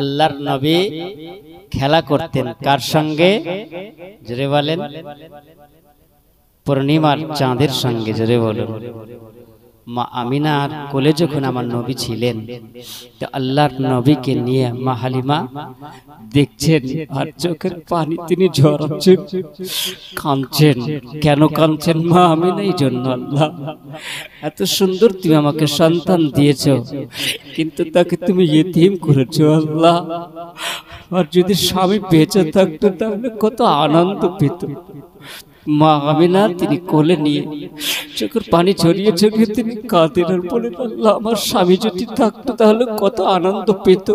আল্লাহর নবী খেলা করতেন কার সঙ্গে? জোরে বলেন, পূর্ণিমার চাঁদের সঙ্গে। জোরে বলেন। মা আমিনার কোলে যখন আমার নবী ছিলেন, তো আল্লাহর নবীকে নিয়ে মা হালিমা দেখছেন আর চোখের পানি তিনি ঝরাচ্ছেন, কাঁদছেন। কেন কাঁদছেন? মা আমিনা এই জন্য, আল্লাহ এত সুন্দর তুমি আমাকে সন্তান দিয়েছো, কিন্তু তাকে তুমি ইতিম করেছো আল্লাহ। আর যদি স্বামী বেঁচে থাকতো তাহলে কত আনন্দ পেত। মা আমিনা তিনি কোলে নিয়ে চোখের পানি ছড়িয়ে ছড়িয়ে তিনি কাঁদেন আর বলেন, আল্লাহ আমার স্বামী যদি থাকতো তাহলে কত আনন্দ পেত।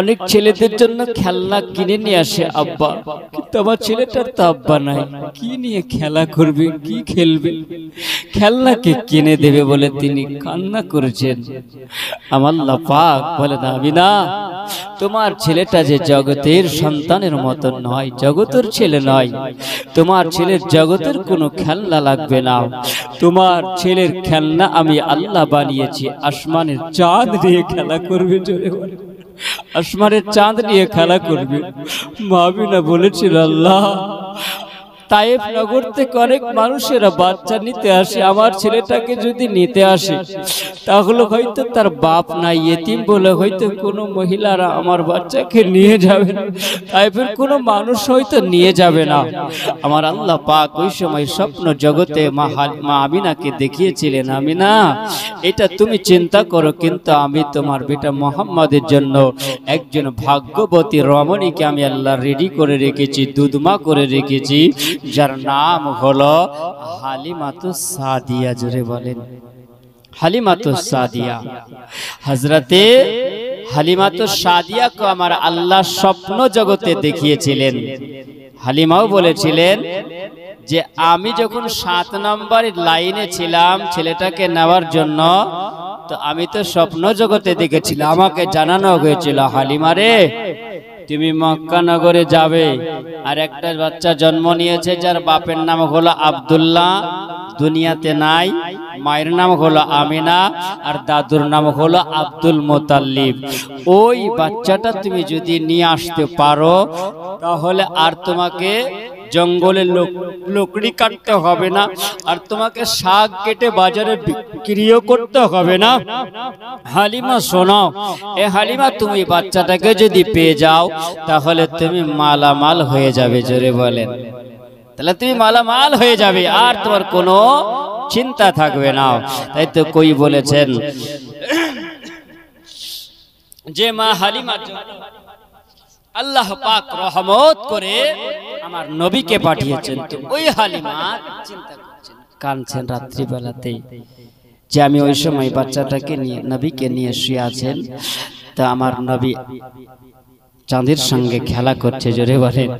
অনেক ছেলেদের জন্য খেলনা কিনে নিয়ে আসে আব্বা, কিন্তু আমার ছেলেটার তো আব্বা নাই, কি নিয়ে খেলা করবে, কি খেলবে, খেলনাকে কিনে দেবে বলে তিনি কান্না করেছেন। আমার আল্লাহ পাক বলেন, আমিনা তোমার ছেলেটা যে জগতের সন্তানের মতো নয়, জগতের ছেলে নয়, তোমার ছেলের জগতের কোনো খেলনা লাগবে না, তোমার ছেলের খেলনা আমি আল্লাহ বানিয়েছি, আসমানের চাঁদ নিয়ে খেলা করবে। জোরে বলে, আসমানের চাঁদ নিয়ে খেলা করবে। মা আমিনা বলেছিল, আল্লাহ তায়েফ নগর থেকে অনেক মানুষেরা বাচ্চা নিতে আসে, আমার ছেলেটাকে যদি নিতে আসে তাহলে হয়তো তার বাপ নাই, ইতিম বলে হয়তো কোনো মহিলারা আমার বাচ্চাকে নিয়ে যাবে না, তায়েফের কোনো মানুষ হয়তো নিয়ে যাবে না। আমার আল্লাহ পাক ওই সময় স্বপ্ন জগতে মা আমিনাকে দেখিয়েছিলেন, আমিনা এটা তুমি চিন্তা করো, কিন্তু আমি তোমার বেটা মোহাম্মদের জন্য একজন ভাগ্যবতী রমণীকে আমি আল্লাহ রেডি করে রেখেছি, দুধমা করে রেখেছি, যার নাম হলো হালিমাতুস সাদিয়া। জোরে বলেন, হালিমাতুস সাদিয়া। হযরতে হালিমাতুস সাদিয়াকে আমার আল্লাহ স্বপ্ন জগতে দেখিয়েছিলেন। হালিমাও বলেছিলেন যে আমি যখন 7 নম্বর লাইনে ছিলাম ছেলেটাকে নেওয়ার জন্য, তো আমি তো স্বপ্ন জগতে দেখেছিলাম, আমাকে জানানো হয়েছিল, হালিমা রে তুমি মক্কা নগরে যাবে, আর একটা বাচ্চা জন্ম নিয়েছে যার বাপের নাম হলো আব্দুল্লাহ, দুনিয়াতে নাই, মায়ের নাম হলো আমিনা, আর দাদুর নাম হলো আব্দুল মুতাল্লিব। ওই বাচ্চাটা তুমি যদি নিয়ে আসতে পারো তাহলে আর তোমাকে জঙ্গলে লকড়ি কাটতে হবে না, আর তোমাকে শাক কেটে বাজারে বিক্রিও করতে হবে না। হালিমা শোনো, এ হালিমা তুমি বাচ্চাটাকে যদি পেয়ে যাও তাহলে তুমি মালামাল হয়ে যাবে। জোরে বলেন, তাহলে তুমি মালামাল হয়ে যাবে, আর তোমার কোনো চিন্তা থাকবে না। তাই তো কই বলেছেন যে মা হালিমার জন্য আল্লাহ পাক রহমত করে আমার নবীকে পাঠিয়েছেন। তো ওই হালিমা চিন্তা করছেন, কাঁদছেন রাত্রিবেলাতেই, যে আমি ওই সময় বাচ্চাটাকে নিয়ে নবীকে নিয়ে শুয়ে আছেন, তা আমার নবী চাঁদের সঙ্গে খেলা করছে। জোরে বলেন,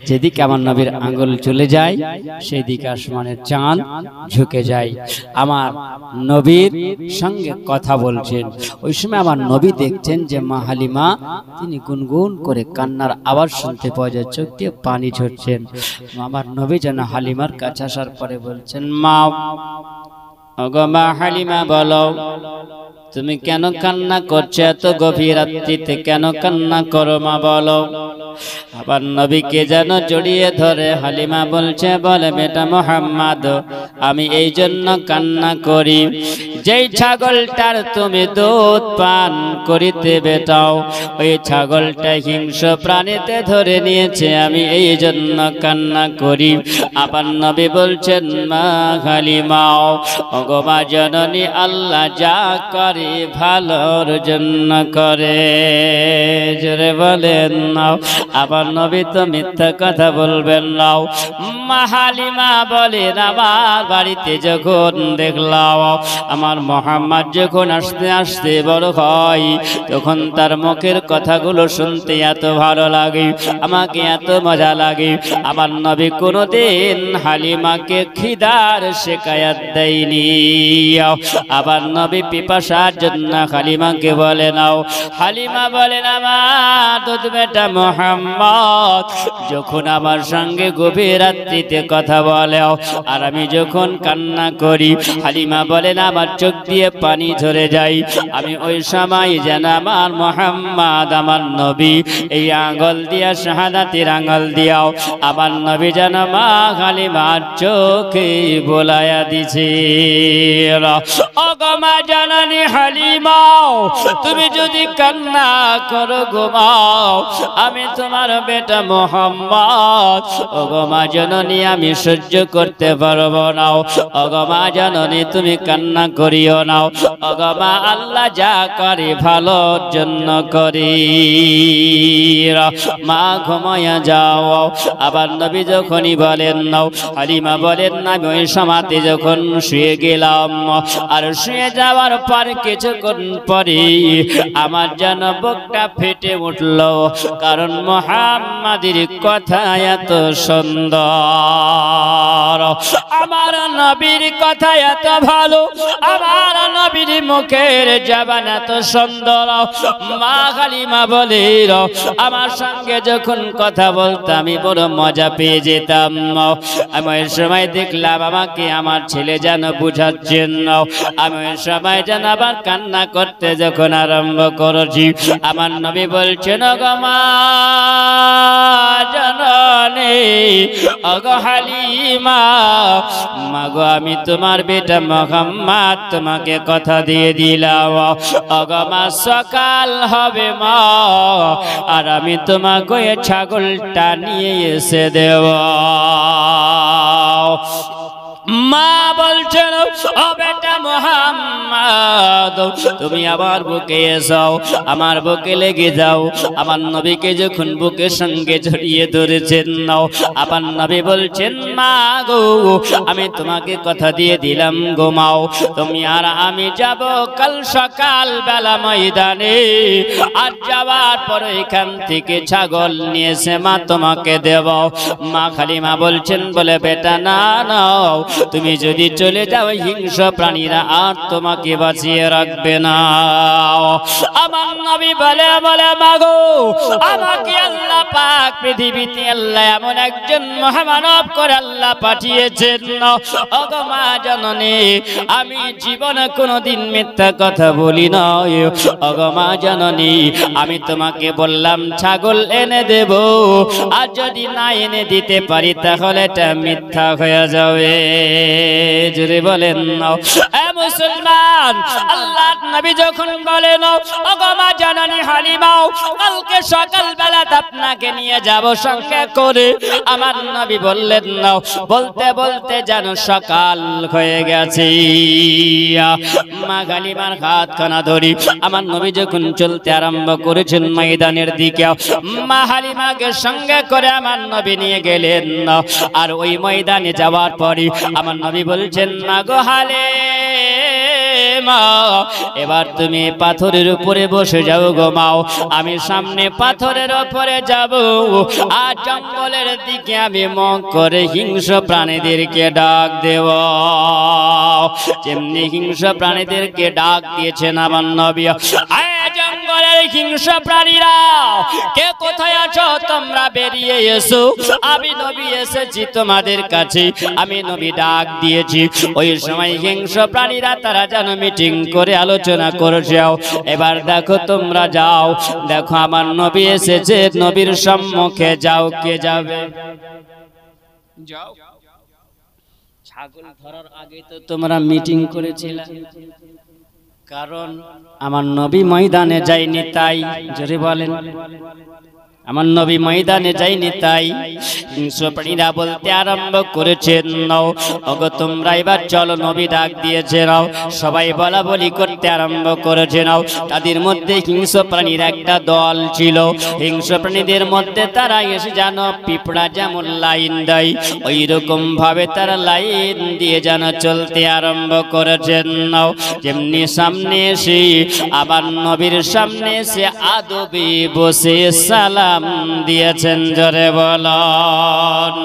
যেদিকে আমার নবীর আঙ্গুল চলে যায় সেই দিকে আসমানের চাঁদ ঝুঁকে যায়, আমার নবীর সঙ্গে কথা বলছেন। ওই সময় আমার নবী দেখছেন যে মা হালিমা তিনি গুনগুন করে কান্নার আওয়াজ শুনতে পাওয়া যায়, চোখ দিয়ে পানি ঝরছেন। আমার নবী যেন হালিমার কাছে আসার পরে বলছেন, মা ওগো মা হালিমা বলো তুমি কেন কান্না করছো এত গভীর রাত্রিতে, কেন কান্না করো মা বলো। আবার নবীকে যেন জড়িয়ে ধরে হালিমা বলছে, বলে বেটা মুহাম্মদ, আমি এই জন্য কান্না করি, যেই ছাগলটার তুমি দুধ পান করিতে বেটাও, ওই ছাগলটা হিংস্র প্রাণীতে ধরে নিয়েছে, আমি এই জন্য কান্না করি। আবার নবী বলছেন, মা হালিমাও, ওগো মা জননী, আল্লাহ যা করে ভালোর জন্য করে, জোরে বলেন নাও। আবার নবী তো মিথ্যা কথা বলবেন নাও। মা হালিমা বলেন, আমার বাড়িতে যখন দেখলাম আমার মুহাম্মদ যখন আস্তে আস্তে বড় হয়, তখন তার মুখের কথাগুলো শুনতে এত ভালো লাগে, আমাকে এত মজা লাগে। আমার নবী কোনোদিন হালিমাকে খিদার শিকায়াত দেয়নি। আবার নবী পিপাসার জন্য হালিমাকে বলে নাও। হালিমা বলেন, আমার দুধ বেটা মুহাম্মদ যখন আমার সঙ্গে গভীর রাত্রিতে কথা বলে আর আমি যখন কান্না করি, হালিমা বলেন আমার চোখ দিয়ে পানি ঝরে যায়, আমি ওই সময় যেন আমার মুহাম্মদ আমার নবী এই আঙ্গুল দিয়া, শাহাদাতের আঙ্গুল দিয়াও আমার নবী যেন মা হালিমার চোখে বোলায়া দিছে। ওগো মা জননী হালিমাও, তুমি যদি কান্না করো ঘুমাও, আমি তোমার বেটা মুহাম্মদ, ওগো মা জননী আমি সহ্য করতে পারবো না। ওগো মা জননী তুমি কান্না করিও না। ওগো মা, আল্লাহ যা করে ভালোর জন্য করি, মা ঘুমায়া যাও। আবার নবী যখনই বলেন নাও, হালিমা বলেন না, আমি ওই সময়তে যখন শুয়ে গেলাম আর শুয়ে যাওয়ার পর কিছুক্ষণ পরে আমার যেন বুকটা ফেটে উঠল, কারণ মুহাম্মাদের কথা এত সুন্দর, আমার নবীর কথা এত ভালো, আমার নবীর মুখের জবান এত সুন্দর। মা হালিমা বলে, আমার সঙ্গে যখন কথা বলতাম আমি বড় মজা পেয়ে যেতাম। আমি ওই সময় দেখলাম আমাকে আমার ছেলে যেন বুঝাচ্ছেন, আমি ওই সময় যেন আবার কান্না করতে যখন আরম্ভ করেছি, আমার নবী বলছেন, ওগো মা জননী, ওগো হালিমা, মাগো আমি তোমার বেটা মুহাম্মদ তোমাকে কথা দিয়ে দিলাম, ওগো মা সকাল হবে মা, আর আমি তোমাকে ছাগলটা নিয়ে এসে দেব। মা বলছেন, ও বেটা মুহাম্মদ, তুমি আমার বুকে এসো, আমার বুকে লেগে যাও। আমার নবীকে যখন বুকের সঙ্গে জড়িয়ে ধরেছেন, আমার নবী বলছেন, মা গো, আমি তোমাকে কথা দিয়ে দিলাম, ঘুমাও তুমি আর আমি যাব কাল সকাল বেলা ময়দানে, আর যাওয়ার পর এখান থেকে ছাগল নিয়ে এসে মা তোমাকে দেব। মা হালিমা বলছেন, বলে বেটা না নাও, তুমি যদি চলে যাও হিংস্র প্রাণীরা আর তোমাকে বাঁচিয়ে রাখবে না। আমার নবী বলে, মাগো, আমাকে আল্লাহ পাক পৃথিবীতে আল্লাহ এমন একজন মহামানব করে আল্লাহ পাঠিয়েছেন, ওগো মা জননী, আমি জীবনে কোনোদিন মিথ্যা কথা বলি না। ওগো মা জননী, আমি তোমাকে বললাম ছাগল এনে দেব, আর যদি না এনে দিতে পারি তাহলে এটা মিথ্যা হয়ে যাবে। জোরে বলেন না মুসলমান। আল্লাহ নবী যখন বলেন, ওগো মা জননী হালিমা, কালকে সকাল বেলা আপনাকে নিয়ে যাব সঙ্গে করে, আমার নবী বললেন না, বলতে বলতে যেন সকাল হয়ে গেছে। মা হালিমার হাতখানা ধরি আমার নবী যখন চলতে আরম্ভ করেছেন ময়দানের দিকে, মা হালিমাকে সঙ্গে করে আমার নবী নিয়ে গেলেন। আর ওই ময়দানে যাওয়ার পরে আমার নবী বলছেন, না গো হালিমা, এবার তুমি পাথরের উপরে বসে যাও ঘুমাও, আমি সামনে পাথরের উপরে যাব, আর জঙ্গলের দিকে আমি মুখ করে হিংস্র প্রাণীদেরকে ডাক দেব। যেমনি হিংস্র প্রাণীদেরকে ডাক দিয়েছেন আমার নবী, জঙ্গলের হিংস্র প্রাণীরা কে কোথায় আছো তোমরা বেরিয়ে এসো, আমি নবী এসেছি তোমাদের কাছে, আমি নবী ডাক দিয়েছি। ওই সময় হিংস্র প্রাণীরা তারা যেন মিটিং করে আলোচনা করেছে। এবার দেখো তোমরা যাও, দেখো আমার নবী এসেছে, নবীর সম্মুখে যাও। কে যাবে? যাও। ছাগল ধরার আগে তো তোমরা মিটিং করেছিলে, কারণ আমার নবী ময়দানে যায়নি তাই। জোরে বলেন, আমার নবী ময়দানে যায়নি তাই হিংস্র প্রাণীরা বলতে আরম্ভ করেছেন, নাও ওগো তোমরা এবার চলো, নবী ডাক দিয়েছে নাও। সবাই বলা বলি করতে আরম্ভ করেছে নাও। তাদের মধ্যে হিংস্র প্রাণীর একটা দল ছিল। হিংস্র প্রাণীদের মধ্যে তারা এসে যেন পিঁপড়া যেমন লাইন দেয়, ওই রকম ভাবে তারা লাইন দিয়ে যেন চলতে আরম্ভ করেছেন নাও। যেমনি সামনে এসে আবার নবীর সামনে এসে আদবে বসে সালাম দিয়েছেন। জোরে বলুন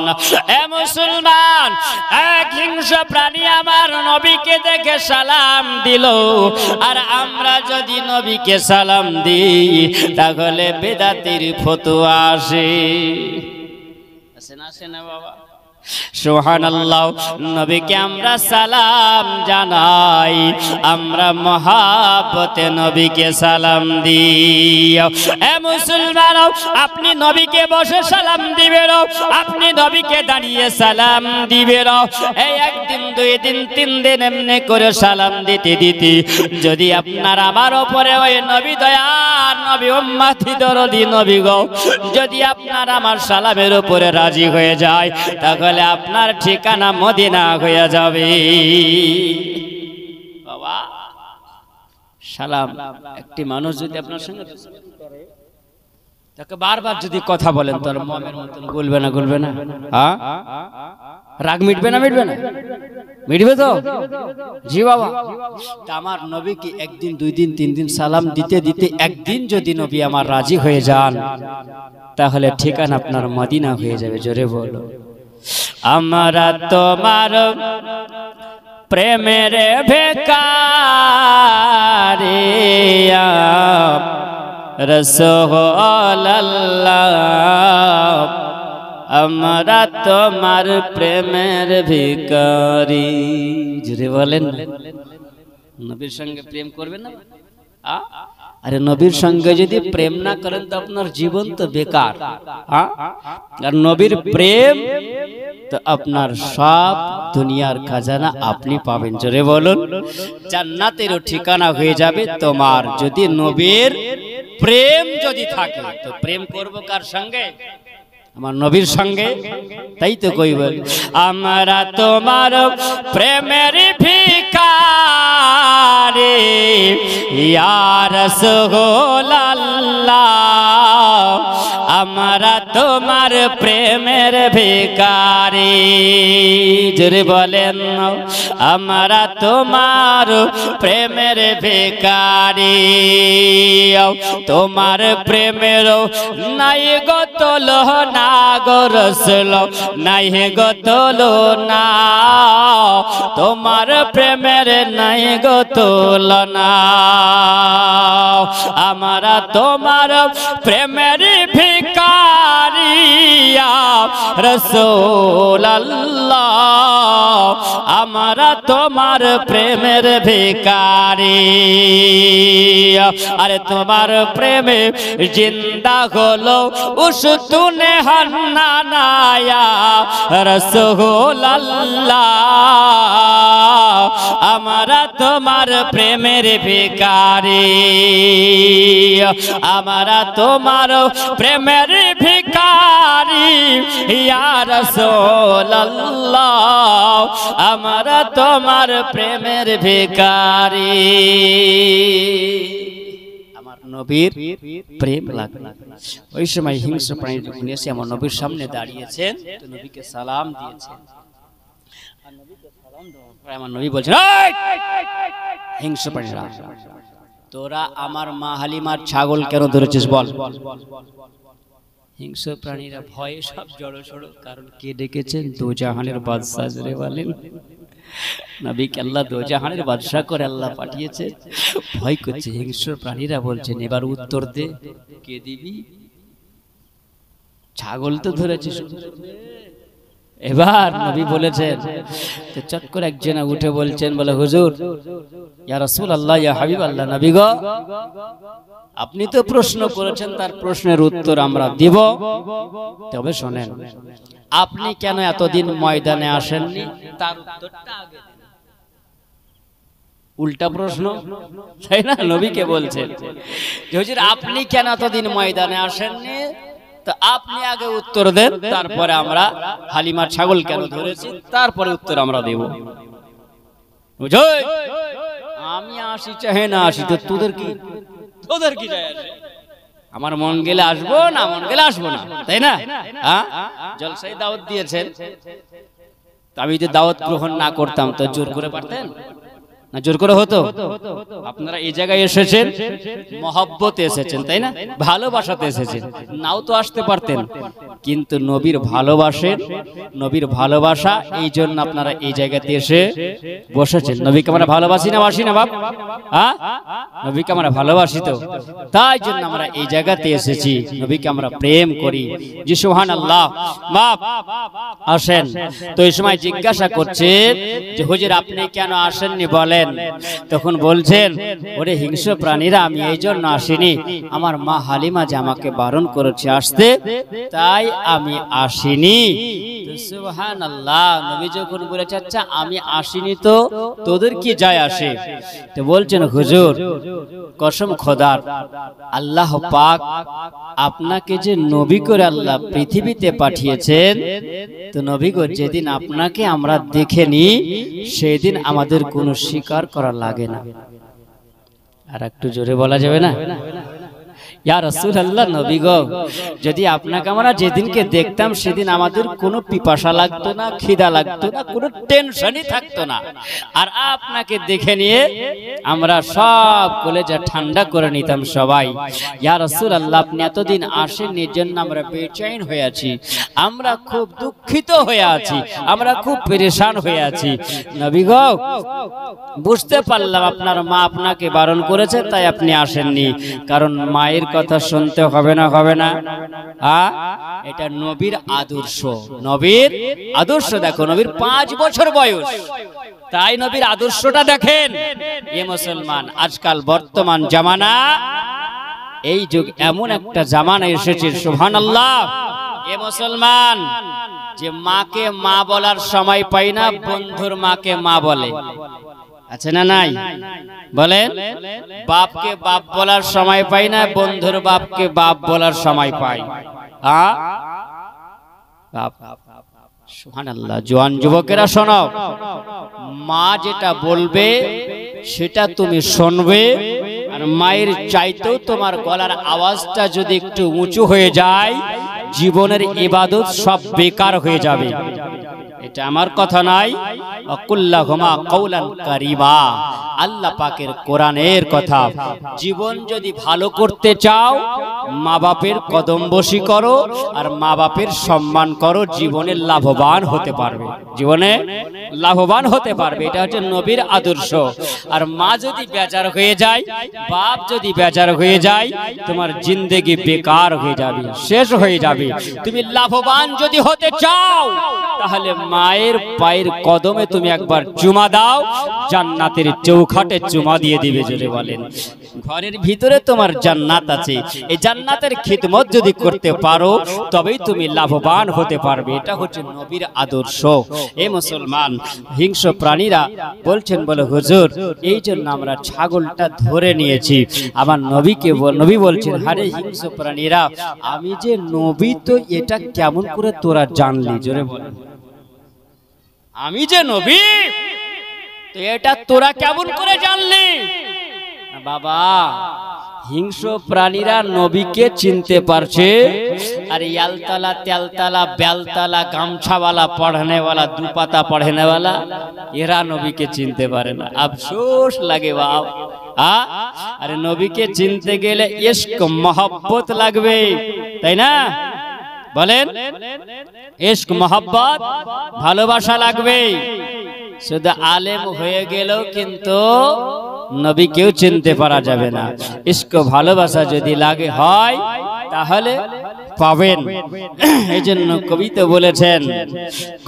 এ মুসলমান, এক হিংস্র প্রাণী আমার নবীকে দেখে সালাম দিল, আর আমরা যদি নবীকে সালাম দিই তাহলে বেদাতির ফতোয়া আসে। আসে না, আসে না বাবা? সুবহানাল্লাহ। নবীকে আমরা সালাম জানাই, আমরা মহাব্বতে নবীকে সালাম দিই। এ মুসলমান, আপনি নবীকে বসে সালাম দিবেন, আপনি নবীকে দাঁড়িয়ে সালাম দিবেন। এই একদিন, দুই দিন, তিন দিন এমনি করে সালাম দিতে দিতে যদি আপনার আমার উপরে ওই নবী দয়ার নবী উম্মতি দরদি নবী গো যদি আপনার আমার সালামের উপরে রাজি হয়ে যায়, তাহলে আপনার ঠিকানা মদিনা হয়ে যাবে। বাবা সালাম, একটি মানুষ যদি আপনার সঙ্গে তাকে বারবার যদি কথা বলেন তার মমের মতন গলবে না, গলবে না? হ্যাঁ, রাগ মিটবে না? মিটবে না? মিটবে তো? জি বাবা। তা আমার নবীকে একদিন, দুই দিন, তিন দিন সালাম দিতে দিতে একদিন যদি নবী আমার রাজি হয়ে যান, তাহলে ঠিকানা আপনার মদিনা হয়ে যাবে। জোরে বলো, আমরা তোমার প্রেমের ভিখারি রাসূলুল্লাহ, আমরা তোমার প্রেমের ভিখারি। জোরে বলেন, নবীর সঙ্গে প্রেম করবেন না? আরে নবীর সঙ্গে যদি প্রেম না করেন তো আপনার জীবন তো বেকার। আর নবীর প্রেম তো আপনার সব দুনিয়ার খাজানা আপনি পাবেন। জোরে বলুন, জান্নাতেরও ঠিকানা হয়ে যাবে তোমার, যদি নবীর প্রেম যদি থাকে। তো প্রেম করব কার সঙ্গে? আমার নবীর সঙ্গে। তাই তো কই বল, আমরা তোমার প্রেমের ভিখারি ইয়া রাসূলুল্লাহ, আমরা তোমার প্রেমের ভিখারি। জোরে বলেন, আমরা তোমার প্রেমের ভিখারি, তোমার প্রেমের নাই গো তুলনা গো রাসূল, নাই গো তুলনা, তোমার প্রেমের নাই গো তুলনা, আমরা তোমার প্রেমের ভিখারি রাসূলুল্লাহ, আমরা তোমার প্রেমের ভিখারি। আরে তোমার প্রেমে জিন্দা হলো উস্তুনে হান্নানা রাসূলুল্লাহ, আমরা তোমার প্রেমের ভিখারি, আমরা তোমার প্রেমের ভিখারি ইয়া রাসূলুল্লাহ, আমরা তোমার প্রেমের ভিখারি। আমার নবীর প্রেম লাগবে। ওই সময় হিংস্র প্রাণী যখন এসে আমার নবীর সামনে দাঁড়িয়েছেন, তো নবীকে সালাম দিয়েছেন। আর নবীকে সালাম দেওয়ার পরে আমার নবী বলছেন, হিংস্র প্রাণীরা, তোরা আমার মা হালিমার ছাগল কেন ধরেছিস বল? হিংস্র প্রাণীরা ভয়ে সব জড়ো সড়ো, কারণ কে ডেকেছেন? দো জাহানের বাদশা। জোরে বলেন, নবীকে আল্লাহ দোজাহানের বাদশা করে আল্লাহ পাঠিয়েছে, ভয় করছে। হিংস্র প্রাণীরা বলছেন এবার উত্তর দে, কে দিবি? ছাগল তো ধরেছিস। এবার নবী বলেছেন, তো চট করে একজন উঠে বলছেন, বলে হুজুর, ইয়া রাসূলুল্লাহ, ইয়া হাবিবাল্লাহ, নবী গো, আপনি তো প্রশ্ন করেছেন, তার প্রশ্নের উত্তর আমরা দিব। তবে শোনেন, আপনি কেন এতদিন ময়দানে আসেননি তার উত্তরটা আগে দিন। উল্টা প্রশ্ন, তাই না? নবীকে বলছেন যে হুজুর আপনি কেন এতদিন ময়দানে আসেননি, তো আপনি আগে উত্তর দেন, তারপরে আমরা হালিমার ছাগল কেন ধরেছি তারপরে উত্তর আমরা দেব। বুঝই, আমি আসি চাহে না আসি, তো তোদের কি যায় আসে? আমার মন গেলে আসবো, না মন গেলে আসবো না, তাই না? জলসায় দাওয়াত দিয়েছেন, আমি যদি দাওয়াত গ্রহণ না করতাম তো জোর করে পারতেন না? জোর করে হতো? আপনারা এই জায়গায় এসেছেন মহব্বতে এসেছেন, তাই না? ভালোবাসাতে এসেছেন, নাও তো আসতে পারতেন, কিন্তু নবীর ভালোবাসেন, নবীর ভালোবাসা, এই জন্য আপনারা এই জায়গাতে এসে বসেছেন। নবীকে আমরা ভালোবাসি না বাসি না বাপ? নবীকে আমরা ভালোবাসি, তো তাই জন্য আমরা এই জায়গাতে এসেছি, নবীকে আমরা প্রেম করি। জি সুবহানাল্লাহ। বাপ আসেন। তো এই সময় জিজ্ঞাসা করছেন যে হুজুর আপনি কেন আসেননি বলেন। তখন বলছেন, ওরে হিংস্র প্রাণীরা, আমি এই জন্য আসিনি, আমার মা হালিমা যে আমাকে বারণ করেছে আসতে, তাই আমি আসিনি। সুবহানাল্লাহ। নবী যখন বলেছে আচ্ছা আমি আসিনি তো তোদের কি যায় আসে, তো বলছেন হুজুর কসম খোদার, আল্লাহ পাক আপনাকে যে নবী করে আল্লাহ পৃথিবীতে পাঠিয়েছেন, তো নবী গো যেদিন আপনাকে আমরা দেখেনি সেদিন আমাদের কোনো স্বীকার করা লাগে না। আর একটু জোরে বলা যাবে না? ইয়া রাসূলুল্লাহ, নবী গো যদি আপনাকে আমরা যেদিনকে দেখতাম সেদিন আমাদের কোনো পিপাসা লাগতো না, খিদা লাগতো না, কোনো টেনশনই থাকতো না, আর আপনাকে দেখে নিয়ে আমরা সব কলেজা ঠান্ডা করে নিতাম সবাই। ইয়া রাসূলুল্লাহ, আপনি এতদিন আসেননি, এর জন্য আমরা বেচैन হয়ে আছি, আমরা খুব দুঃখিত হয়ে আছি, আমরা খুব পেরেশান হয়ে আছি। নবী গো বুঝতে পারলাম আপনার মা আপনাকে বারণ করেছে তাই আপনি আসেননি, কারণ মায়ের কথা শুনতে হবে না, হবে না? এটা নবীর আদর্শ, নবীর আদর্শ। দেখো নবীর 5 বছর বয়স, তাই নবীর আদর্শটা দেখেন। এ মুসলমান, আজকাল বর্তমান জামানা, এই যুগ এমন একটা জামানা এসেছে সুবহানাল্লাহ, এ মুসলমান যে মাকে মা বলার সময় পাই না, বন্ধুর মাকে মা বলে। আছে না নাই? বলেন। বাপকে বাপ বলার সময় পাই না, বন্ধুর বাপকে বাপ বলার সময় পাই। সুবহানাল্লাহ। জওয়ান যুবকেরা শোনো, মা যেটা বলবে সেটা তুমি শুনবে, আর মায়ের চাইতেও তোমার গলার আওয়াজটা যদি একটু উঁচু হয়ে যায়, জীবনের ইবাদত সব বেকার হয়ে যাবে। এটা আমার কথা নাই, আকুল্লাহুমা কাওলান কারীমা, আল্লাহ পাকের কোরআনের কথা। জীবন যদি ভালো করতে চাও, মা বাপের কদম বসি করো আর মা বাপের সম্মান করো, জীবনে লাভবান হতে পারবে, জীবনে লাভবান হতে পারবে। এটা হচ্ছে নবীর আদর্শ। আর মা যদি বেজার হয়ে যায়, বাপ যদি বেজার হয়ে যায়, তোমার জিন্দেগি বেকার হয়ে যাবে, শেষ হয়ে যাবে। তুমি লাভবান যদি হতে চাও, তাহলে মায়ের পায়ের কদমে তুমি একবার চুমা দাও, জান্নাতের চৌখাটে চুমা দিয়ে দিবে। জোরে বলেন। ঘরের ভিতরে তোমার জান্নাত আছে, এই জান্নাতের খিদমত যদি করতে পারো তবেই তুমি লাভবান হতে পারবে। এটা হচ্ছে নবীর আদর্শ। এ মুসলমান, হিংস্র প্রাণীরা বলছেন, বলে হুজুর এই জন্য আমরা ছাগলটা ধরে নিয়েছি। আমার নবী বলছেন, আরে হিংস্র প্রাণীরা, আমি যে নবী তো এটা কেমন করে তোরা জানলি? জোরে বলেন। আমি যে নবী তো এটা তোরা কেমন করে জানলি? বাবা, হিংস্র প্রাণীরা নবীকে চিনতে পারছে, আর ইয়ালতালা তেলতালা বেলতালা গামছাওয়ালা পড়ানেওয়ালা দুপাতা পড়ানেওয়ালা এরা নবীকে চিনতে পারে না। আফসোস লাগে বাপ। আরে নবীকে চিনতে গেলে ইশক মহব্বত লাগবে, তাই না? বলেন, ইশক মহব্বত ভালোবাসা লাগবে। শুধু আলেম হয়ে গেলেও কিন্তু নবীকেও চিনতে পারা যাবে না। ইশক ভালোবাসা যদি লাগে হয় তাহলে পাবেন। এই জন্য কবিতা বলেছেন,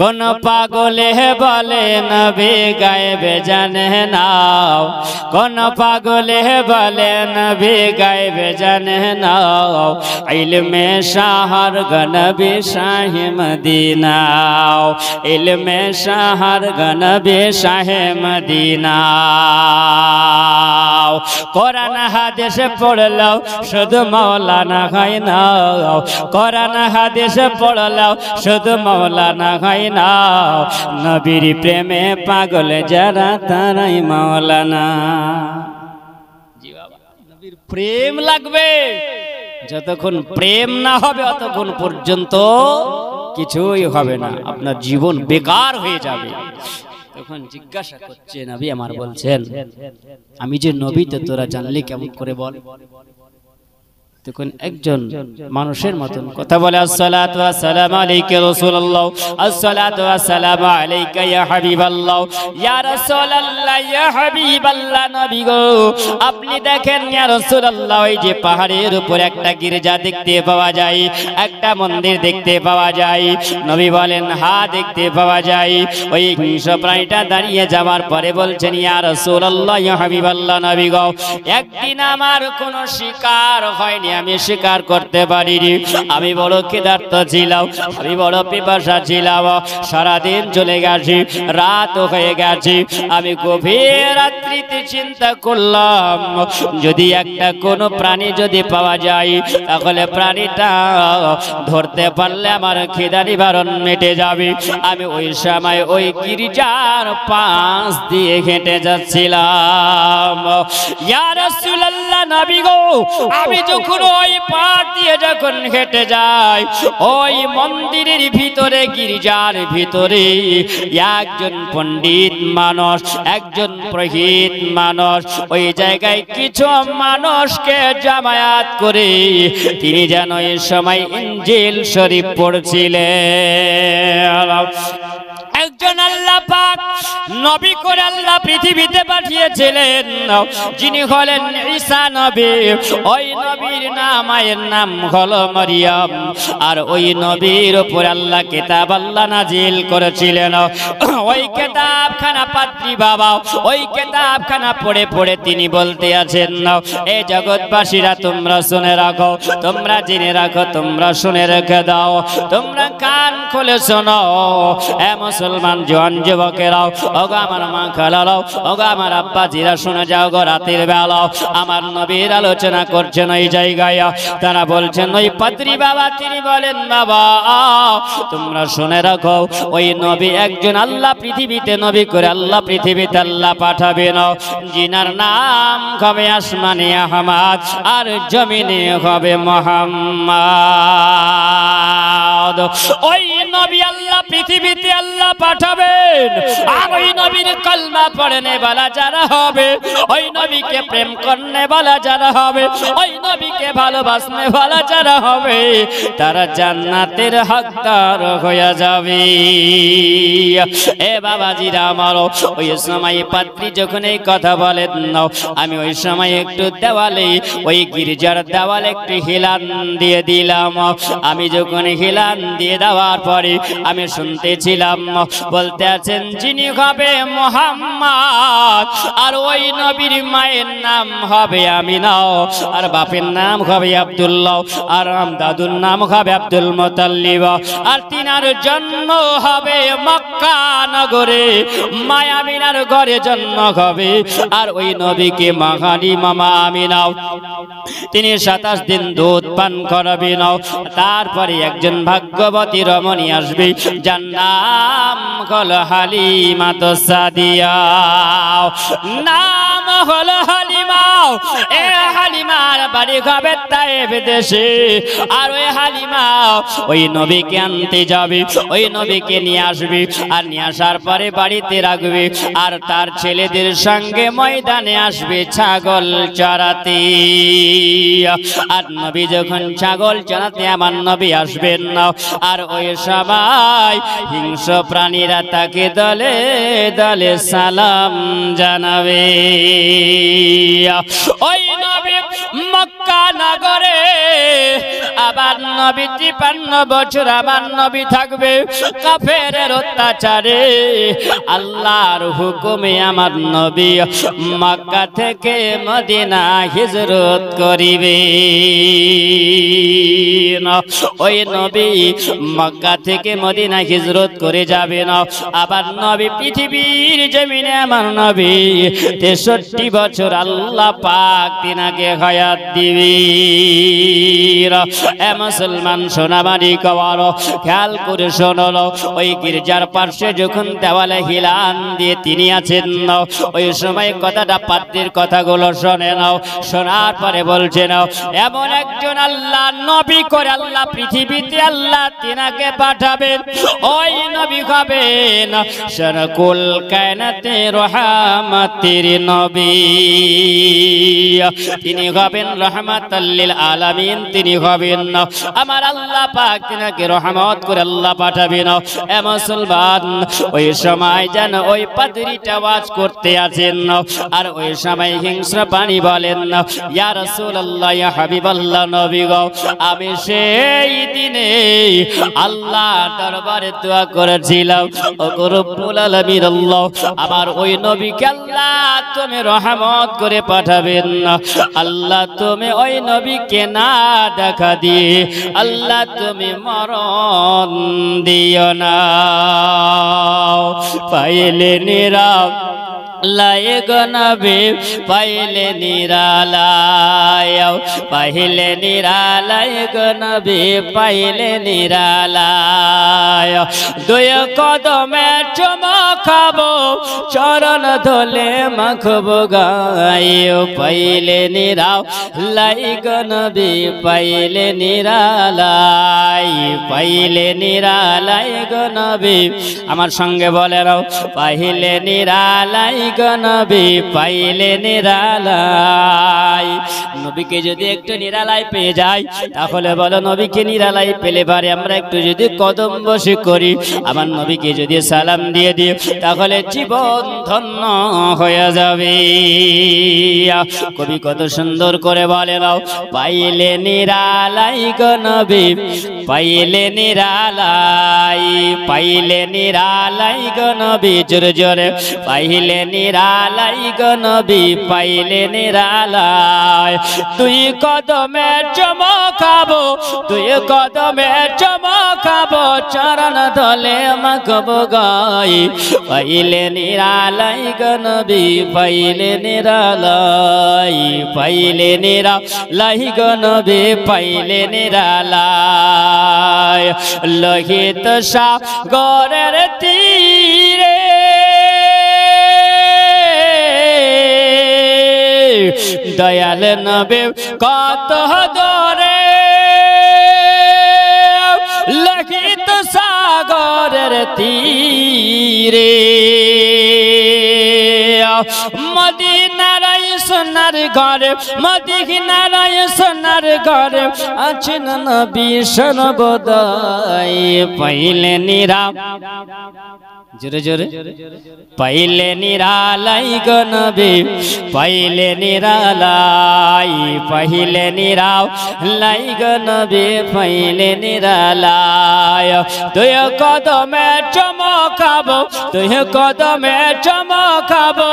কোন পাগলে বলে নবী গায়েবে জানে না, কোন পাগলে বলে নবী গায়েবে জানে না, ইলমে শাহর গনবী শাহে মদিনা, ইলমে শাহর গনবী শাহে মদিনা। কোরআন হাদিস পড়লাও শুধু মাওলানা হয় না, কোরআন হাদিস পড়লাও শুধু মাওলানা হয় না, নবীর প্রেমে পাগল যারা তারাই মাওলানা। জি বাবা, নবীর প্রেম লাগবে। যতক্ষণ প্রেম না হবে ততক্ষণ পর্যন্ত কিছুই হবে না, আপনার জীবন বেকার হয়ে যাবে। তখন জিজ্ঞাসা করছে নবী আমার, বলছেন আমি যে নবী তো তোরা জানলি কেমন করে বল। তখন একজন মানুষের মতন কথা বলে, আসসালাতু ওয়াসসালামু আলাইকা রাসূলুল্লাহ, আসসালাতু ওয়াসসালামু আলাইকা ইয়া হাবিবাল্লাহ, ইয়া রাসূলুল্লাহ, ইয়া হাবিবাল্লাহ। নবী গো আপনি দেখেন ইয়া রাসূলুল্লাহ, ওই যে পাহাড়ের উপর একটা গির্জা দেখতে পাওয়া যায়, একটা মন্দির দেখতে পাওয়া যায়। নবী বলেন হ্যাঁ দেখতে পাওয়া যায়। ওই হিংস্র প্রাণীটা দাঁড়িয়ে যাওয়ার পরে বলছেন, ইয়া রাসূলুল্লাহ, ইয়া হাবিবাল্লাহ, নবী গো একদিন আমার কোনো শিকার হয়নি, আমি শিকার করতে পারিনি, আমি বড় ক্ষুধার্ত ছিলাম, আমি বড় পিপাসা ছিলাম, সারাদিন চলে গেছি, রাত হয়ে গেছে। আমি গভীর রাত্রিতে চিন্তা করলাম যদি একটা কোনো প্রাণী যদি পাওয়া যায় তাহলে প্রাণীটা ধরতে পারলে আমার খিদা নিবারণ মিটে যাবে। আমি ওই সময় ওই গির্জার পাশ দিয়ে হেঁটে যাচ্ছিলাম। ইয়া রাসূলুল্লাহ, নবী গো আমি যখন ওই পার দিয়ে যখন হেঁটে যাই, ওই মন্দিরের ভিতরে গির্জার ভিতরে একজন পণ্ডিত মানুষ, একজন পুরোহিত মানুষ ওই জায়গায় কিছু মানুষকে জামায়াত করে তিনি যেন এই সময় ইনজিল শরীফ পড়ছিলেন। একজন আল্লাহ পাক নবী করে আল্লাহ পৃথিবীতে পাঠিয়েছিলেন, যিনি হলেন ঈসা নবী। ওই নবীর নাম, মায়ের নাম হলো মারিয়াম। আর ওই নবীর উপর আল্লাহ কিতাব আল্লাহ নাজিল করেছিলেন। ওই কিতাবখানা পাত্রী বাবা ওই কিতাবখানা পড়ে পড়ে তিনি বলতে আছেন, এই জগৎবাসীরা তোমরা শুনে রাখো, তোমরা জেনে রাখো, তোমরা শুনে রেখে দাও, তোমরা কান খুলে শোনো। এ মুসলমান জওয়ান যুবকেরাও, ওগো আমার মা খালারাও, ওগো আমার আব্বাজিরা শুনে যাও গো, রাতের বেলা আমার নবীর আলোচনা করছেন ওই জায়গায়। তারা বলছেন ওই পাত্রী বাবা তিনি বলেন, বাবা তোমরা শুনে রাখো, ওই নবী একজন আল্লাহ পৃথিবীতে নবী করে আল্লাহ পৃথিবীতে আল্লাহ পাঠাবেন, যিনার নাম হবে আসমানে আহমদ আর জমিনে হবে মুহাম্মদ। ওই নবী আল্লাহ পৃথিবীতে আল্লাহ পাঠাবেন, আর ওই নবীর কলমা পড়নে वाला যারা হবে, ওই নবীকে প্রেম করনে वाला যারা হবে, ওই নবীকে ভালোবাসনে वाला যারা হবে, তারা জান্নাতের হকদার হয়ে যাবে। এ বাবাজিরা আমার, ওই সময় পাত্রী যখন এই কথা বলেন, আমি ওই সময় একটু দেওয়ালে, ওই গির্জার দেওয়ালে একটু হিলান দিয়ে দিলাম। আমি যখন হিলান দিয়ে দেওয়ার পরে আমি শুনতেছিলাম বলতে আছেন, যিনি হবে মুহাম্মদ, আর ওই নবীর মায়ের নাম হবে আমিনা, আর বাপের নাম হবে আব্দুল্লাহ, আর দাদুর নাম হবে আব্দুল মুতাল্লিব, আর তিনার জন্ম হবে মক্কা নগরে, মায়া আমিনার ঘরে জন্ম হবে। আর ওই নবীকে মাহানি মামা আমিনাও তিনি 27 দিন দুধ পান করাবেন। তারপরে একজন ভাগ্যবতী রমণী আসবে, যার নাম হলো হালিমা সাদিয়া, নাম হলো হালিমা। এ হালিমার বাড়ি হবে তায়েফ দেশে। আর ওই হালিমা ওই নবীকে আনতে যাবে, ওই নবীকে নিয়ে আসবে, আর নিয়ে আসার পরে বাড়িতে রাখবে, আর তার ছেলেদের সঙ্গে ময়দানে আসবে ছাগল চড়াতে। আর নবী যখন ছাগল চড়াতে আমার নবী আসবেন না, আর ওই সময় হিংস্র প্রাণীরা তাকে দলে দলে সালাম জানাবে। ওই নবী মক্কা নগরে আবার নবী 53 বছর আমার নবী থাকবে কাফেরের অত্যাচারে। আল্লাহর হুকুমে আমার নবী মক্কা থেকে মদিনা হিজরত করিবে। ওই নবী মক্কা থেকে মদিনা হিজরত করে যাবে না। আবার নবী পৃথিবীর জমিনে আমার নবী 63 বছর আল্লাহ পাক তিনাকে হায়াত দিবে। এ মুসলমান সোনামানি কওয়ার খেয়াল করে শোনো, ওই গির্জার পাশে যখন দেওয়ালে হিলান দিয়ে তিনি আছেন, ওই সময় কথাটা পাত্রের কথাগুলো শোনে নাও। শোনার পরে বলছে নাও, এমন একজন আল্লাহ নবী করে আল্লাহ পৃথিবীতে আল্লাহ তিনাকে পাঠাবেন। ওই নবী হবেন সরকুল কায়নাতে রহমাতের নবী। তিনি হবেন রহমাতাল লিল আলামিন। তিনি হবেন আমার আল্লাহ পাক তিনাকে রহমত করে আল্লাহ পাঠাবেন। এ মুসলমান ওই সময় যেন ওই পাদ্রীটা ওয়াজ করতে আছেন, আর ওই সময় হিংস্র প্রাণী বলেন, ইয়া রাসূলুল্লাহ, ইয়া হাবিবাল্লাহ, নবী গো, আমি সেই দিনে আল্লাহ দরবারে দোয়া করেছিলাম, ও রব্বুল আলামিন আল্লাহ, আমার ওই নবীকে আল্লাহ তুমি রহমত করে পাঠাবেন না। আল্লাহ তুমি ওই নবীকে না দেখা দিয়ে আল্লাহ তুমি মরণ দিও না। পাইলে নীরব লায়ে গো নবী, পাইলে নিরালায়, পাইলে নিরালায় গো নবী, পাইলে নিরালায়। দুই কদমে চমকাবো, চরণ ধলে মাখবো গায়ে, পাইলে নিরালায় গো নবী, পাইলে নিরালায়, পাইলে নিরালায় গো নবী। আমার সঙ্গে বলে রাও, পাইলে নিরালায় গো নবী, পাইলে নিরালায়। নবীকে যদি একটু নিরালায় পেয়ে যাই, তাহলে বলো নবীকে নিরালায় পেলে পারে আমরা একটু যদি কদম বসে করি, আমার নবীকে যদি সালাম দিয়ে দিই, তাহলে জীবন ধন্য হয়ে যাবে। কবি কত সুন্দর করে বলে নাও, পাইলে নিরালায় গো নবী, পাইলে নিরালায়, পাইলে নিরালায় গো নবী, জোরে জোরে, পাইলে নিরালায় গো নবী, পাইলে নিরালায়। দুই কদমে চমকাবো, দুই কদমে চমকাবো, চরণ ধলে মাখবো গায়ে, পাইলে নিরালায় গো নবী, পাইলে নিরালায়, পাইলে নিরালায় গো নবী, পাইলে নিরালায়। লোহিত সাগরের তীরে দয়াল নবী কত দরে, লোহিত সাগরের তীরে মদিনার সোনার ঘরে, মদিনার সোনার ঘরে আছেন নবী সর্বদাই। পাইলে নিরাম, জোরে জোরে, পাইলে নিরালাই গো নবী, পাইলে নিরালাই, পাইলে নিরালাই গো নবী, পাইলে নিরালাই। তুই কদমে চমকাবো, তুই কদমে চমকাবো,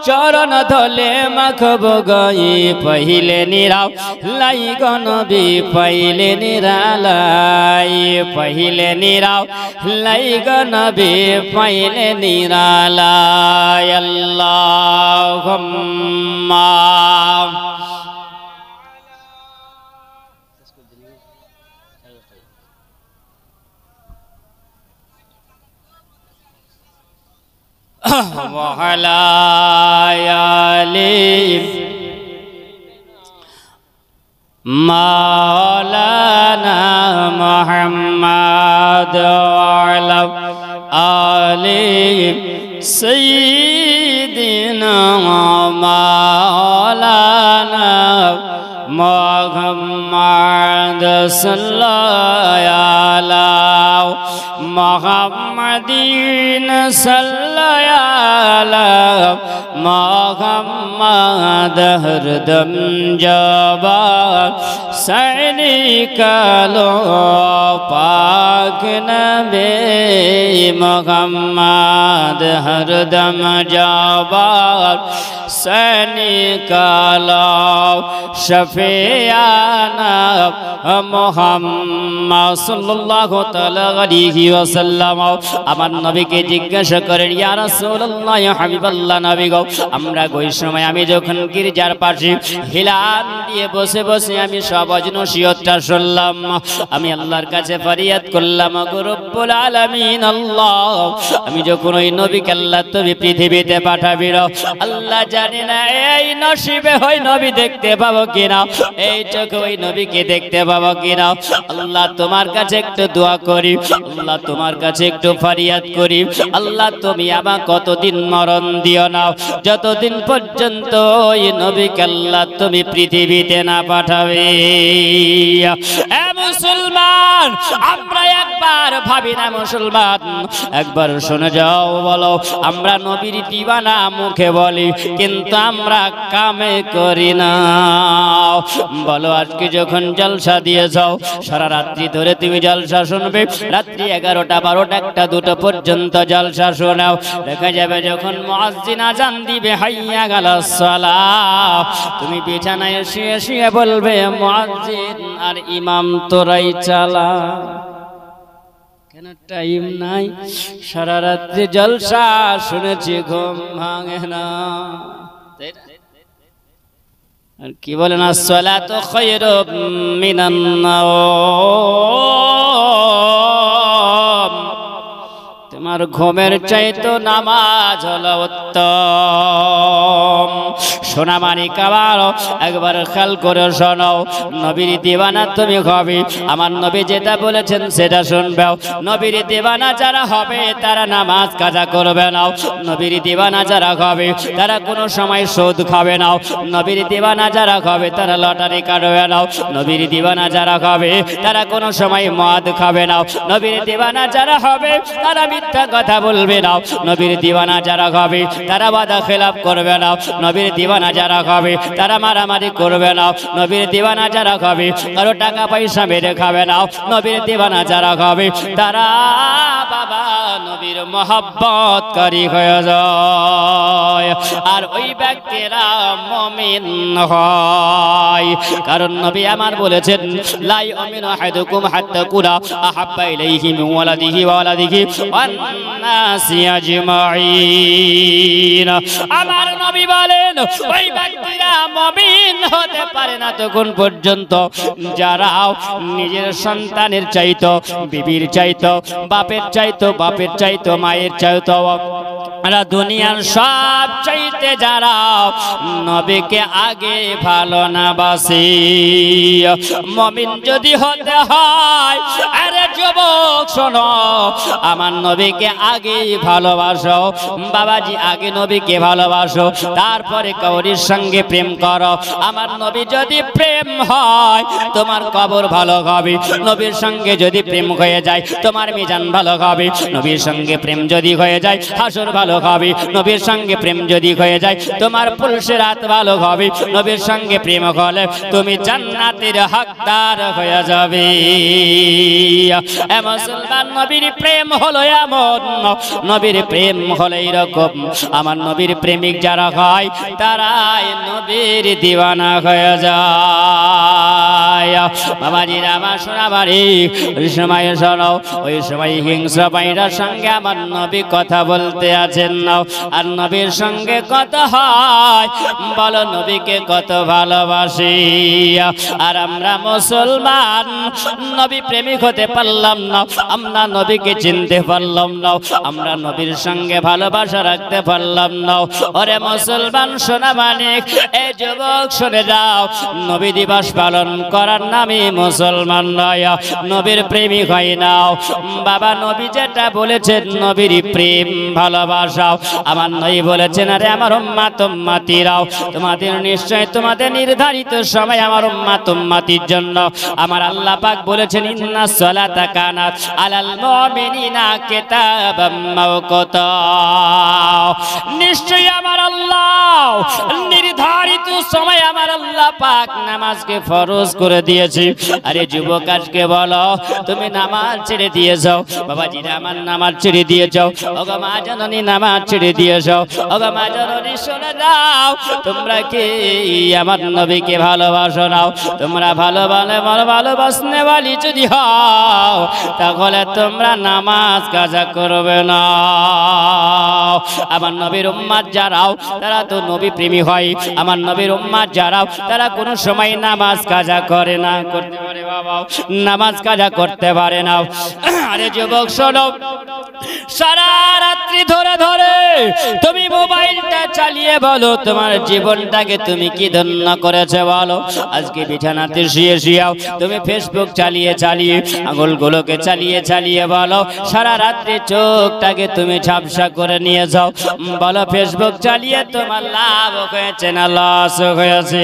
চরণ ধলে মাখবো গায়ে, পাইলে নিরালাই গো নবী, পাইলে নিরালাই, পাইলে নিরালাই গো নবী, পাইলে নিরালায়। আল্লাহুম্মা ওয়া আলা আলি محمد وعلى آل سيدنا مولانا محمد صلى الله على محمد صلى الله على محمد हरदम जबान सैनी कालो पाक नबी मोहम्मद हरदम जबान सैनी कालो शफियाना मोहम्मद सल्लल्लाहु ताला अलैहि वसल्लम আমার নবীকে জিজ্ঞাসা করেন ইয়া রাসূলুল্লাহ ইয়া হাবিবাল্লাহ নবী গো আমরা ওই সময় আমি যখন গির্জার পাশে হিলান দিয়ে বসে বসে আমি সব নসিহতটা শুনলাম আমি আল্লাহর কাছে ফরিয়াদ করলাম গো রব্বুল আলামিন আল্লাহ আমি যখন ওই নবীকে আল্লাহ তুমি পৃথিবীতে পাঠাবি আল্লাহ জানি না এই নসিবে ওই নবী দেখতে পাবো কিনা এই চোখে ওই নবীকে দেখতে পাবো কিনা আল্লাহ তোমার কাছে একটু দোয়া করি আল্লাহ তোমার কাছে একটু ফরিয়াদ করি আল্লাহ তুমি আমাকে কতদিন মরণ দিও না যতদিন পর্যন্ত ওই নবীকে আল্লাহ তুমি পৃথিবীতে না পাঠাবে এ মুসলমান আমরা একবার ভাবি না মুসলমান একবার শুনে যাও বলো আমরা নবীর দিওয়ানা মুখে বলি কিন্তু আমরা কামে করি না বলো আজকে যখন জলসা দিয়ে যাও সারা রাত্রি ধরে তুমি জলসা শুনবে রাত্রি 11টা 12টা 1টা 2টা পর্যন্ত জলসা শোনাও দেখা যাবে যখন মুয়াজ্জিন আযান দিবে হাইয়া আলাস সালাহ তুমি বিছানায় শুয়ে শুয়ে বলবে মুয়াজ্জিন আর ইমাম তোরাই চালা কেন টাইম নাই সারা রাত্রি জলসা শুনেছি ঘুম ভাঙে না আর কি বলেন আসসালাতু খায়রুম মিনান নাওম তোমার ঘুমের চাইতো নামাজ হলো উত্তম সোনামানি কাবার একবার খেয়াল করে শোনো নবীর দিওয়ানা তুমি হবে আমার নবী যেটা বলেছেন সেটা শুনবে নবীর দিওয়ানা যারা হবে তারা নামাজ কাজা করবে না নবীর দিওয়ানা যারা হবে তারা কোনো সময় সুদ খাবে না নবীর দিওয়ানা যারা হবে তারা লটারি কাটবে না নবীর দিওয়ানা যারা হবে তারা কোনো সময় মদ খাবে না নবীর দিওয়ানা যারা হবে তারা মিথ্যা কথা বলবে না নবীর দিওয়ানা যারা হবে তারা ওয়াদা খেলাফ করবে না নবীর দিওয়ানা যারা হবে তারা মারামারি করবে না নবীর দিওয়ানা যারা হবে কারো টাকা পয়সা মেরে খাবে না নবীর দিওয়ানা যারা হবে তারা বাবা নবীর মহব্বতকারী হয়ে যায় আর ওই ব্যক্তিরা মুমিন হয় কারণ নবী আমার বলেছেন লা ইউমিনু আহাদুকুম হাত্তা কুনা আহাব্বা ইলাইহি মিন ওয়ালাদিহি ওয়া ওয়ালাদিহি ওয়ান নাসি আজমাইন আমার নবী বলেন ওই ব্যক্তিরা মুমিন হতে পারে না তখন পর্যন্ত যারা নিজের সন্তানের চাইতো বিবির চাইতো বাপের চাইতো মায়ের চাইতো দুনিয়ার সব চাইতে যারা নবীকে আগে ভালো না বাসে মুমিন যদি হতে হয় আরে যুবক শোনো আমার নবীকে আগে ভালোবাসো বাবাজি আগে নবীকে ভালোবাসো তারপরে কাউরির সঙ্গে প্রেম করো আমার নবী যদি প্রেম হয় তোমার কবর ভালো হবে নবীর সঙ্গে যদি প্রেম হয়ে যায় তোমার মিজান ভালো হবে নবীর সঙ্গে প্রেম যদি হয়ে যায় হাসর ভালো হবে নবীর সঙ্গে প্রেম যদি হয়ে যায় তোমার পুলসিরাত ভালো হবে নবীর সঙ্গে প্রেম হলে তুমি জান্নাতের হকদার হয়ে যাবে এ মুসলমান নবীর প্রেম হলো এমন নবীর প্রেম হলো এরকম আমার নবীর প্রেমিক যারা হয় তারাই নবীর দিওয়ানা হয়ে যায় বাবাজিরা আমার শোনা বাড়ি ওই সময় শোনো ওই সময় হিংস্র পায়রার সঙ্গে আমার নবী কথা বলতে আছে আছেন নাও আর নবীর সঙ্গে কত হয় বলো নবীকে কত ভালোবাসি আর আমরা মুসলমান নবী প্রেমিক হতে পারলাম না আমরা নবীকে চিনতে পারলাম না আমরা নবীর সঙ্গে ভালোবাসা রাখতে পারলাম না ওরে মুসলমান সোনা মানিক এই যুবক শুনে যাও নবী দিবস পালন করার নামে মুসলমান নয় নবীর প্রেমিক হয় নাও বাবা নবী যেটা বলেছেন নবীর প্রেম ভালোবাসাও আমার নবী বলেছেন আরে আমার উম্মত উম্মতিরাও তোমাদের নিশ্চয় তোমাদের নির্ধারিত সময় আমার উম্মত উম্মতির জন্য আমার আল্লাহ পাক বলেছেন ইন্নাস সালাতা কানাত আলাল মুমিনিনা কিতাবাম মাওকুতা নিশ্চয় আমার আল্লাহ নির্ধারিত সময় আমার আল্লাহ পাক নামাজকে ফরজ করে দিয়েছে আরে যুবক আজকে বলো তুমি নামাজ ছেড়ে দিয়ে যাও বাবাজি আমার নামাজ ছেড়ে দিয়ে যাও ওগো মা জননী নামাজ ছেড়ে দিয়ে যাও ওগো মা জননী শুনে যাও তোমরা কি আমার নবীকে ভালোবাসো নাও তোমরা ভালোবাসনে वाली যদি হও তাহলে তোমরা নামাজ কাজা করবে না আমার নবীর উম্মত যারাও তারা তো নবী প্রেমী হয় আমার নবীর উম্মত যারাও তারা কোনো সময় নামাজ কাজা করে না করতে পারে বাবা নামাজ কাজা করতে পারে না আরে যুবক শোনো সারা রাত্রি ধরে ধরে তুমি মোবাইলটা চালিয়ে বলো তোমার জীবনটাকে তুমি কি ধন্য করেছে বলো আজকে বিছানাতে শুয়ে শুয়েও তুমি ফেসবুক চালিয়ে চালিয়ে আঙুলগুলোকে চালিয়ে চালিয়ে বলো সারা রাত্রি চোখটাকে তুমি ঝাপসা করে নিয়ে যাও বলো ফেসবুক চালিয়ে তোমার লাভ হয়েছে না লস হয়েছে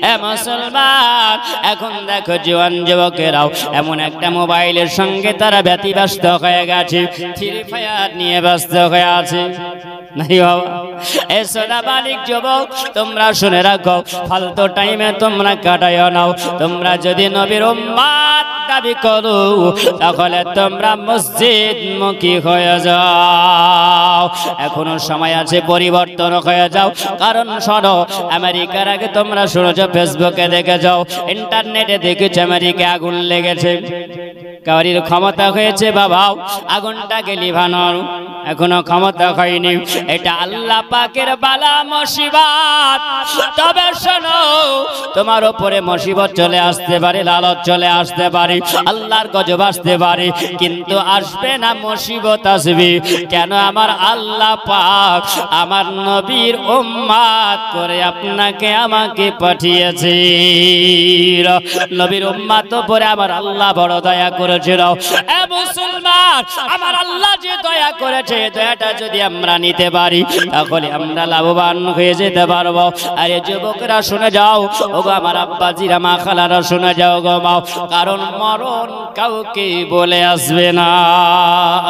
এ মুসলমান এখন দেখো জওয়ান যুবকেরাও এমন একটা মোবাইলের সঙ্গে তারা ব্যতিব্যস্ত হয়ে গেছে ফ্রি ফায়ার নিয়ে ব্যস্ত হয়ে আছে নাই বাবা এ সোনা মানিক যুবক তোমরা শুনে রাখো ফালতু টাইমে তোমরা কাটাইও নাও তোমরা যদি নবীর উম্মত দাবি করো তাহলে তোমরা মসজিদ মুখী হয়ে যাও এখনো সময় আছে পরিবর্তন হয়ে যাও কারণ শোনো আমেরিকার আগে তোমরা শুনেছো ফেসবুকে দেখে যাও ইন্টারনেটে দেখেছো আমেরিকা আগুন লেগেছে কারির ক্ষমতা হয়েছে বাবা আগুনটাকে লিভানোর এখনো ক্ষমতা হয়নি এটা আল্লাহ পাকের বালা মুসিবত তবে শোনো তোমার উপরে মুসিবত চলে আসতে পারে লালত চলে আসতে পারে আল্লাহর গজব আসতে পারে কিন্তু আসবে না মুসিবত আসবে কেন আমার আল্লাহ পাক আমার নবীর উম্মত করে আপনাকে আমাকে পাঠিয়েছে নবীর উম্মত উপরে আমার আল্লাহ বড় দয়া করেছিল এ মুসলমান আমার আল্লাহ যে দয়া করেছে দয়াটা যদি আমরা নিতে পারি তাহলে আমরা লাভবান হয়ে যেতে পারবো আরে যুবকরা শুনে যাও ওগো আমার আব্বাজিরা মা খালারা শুনে যাও গো মা কারণ মরণ কাউকে বলে আসবে না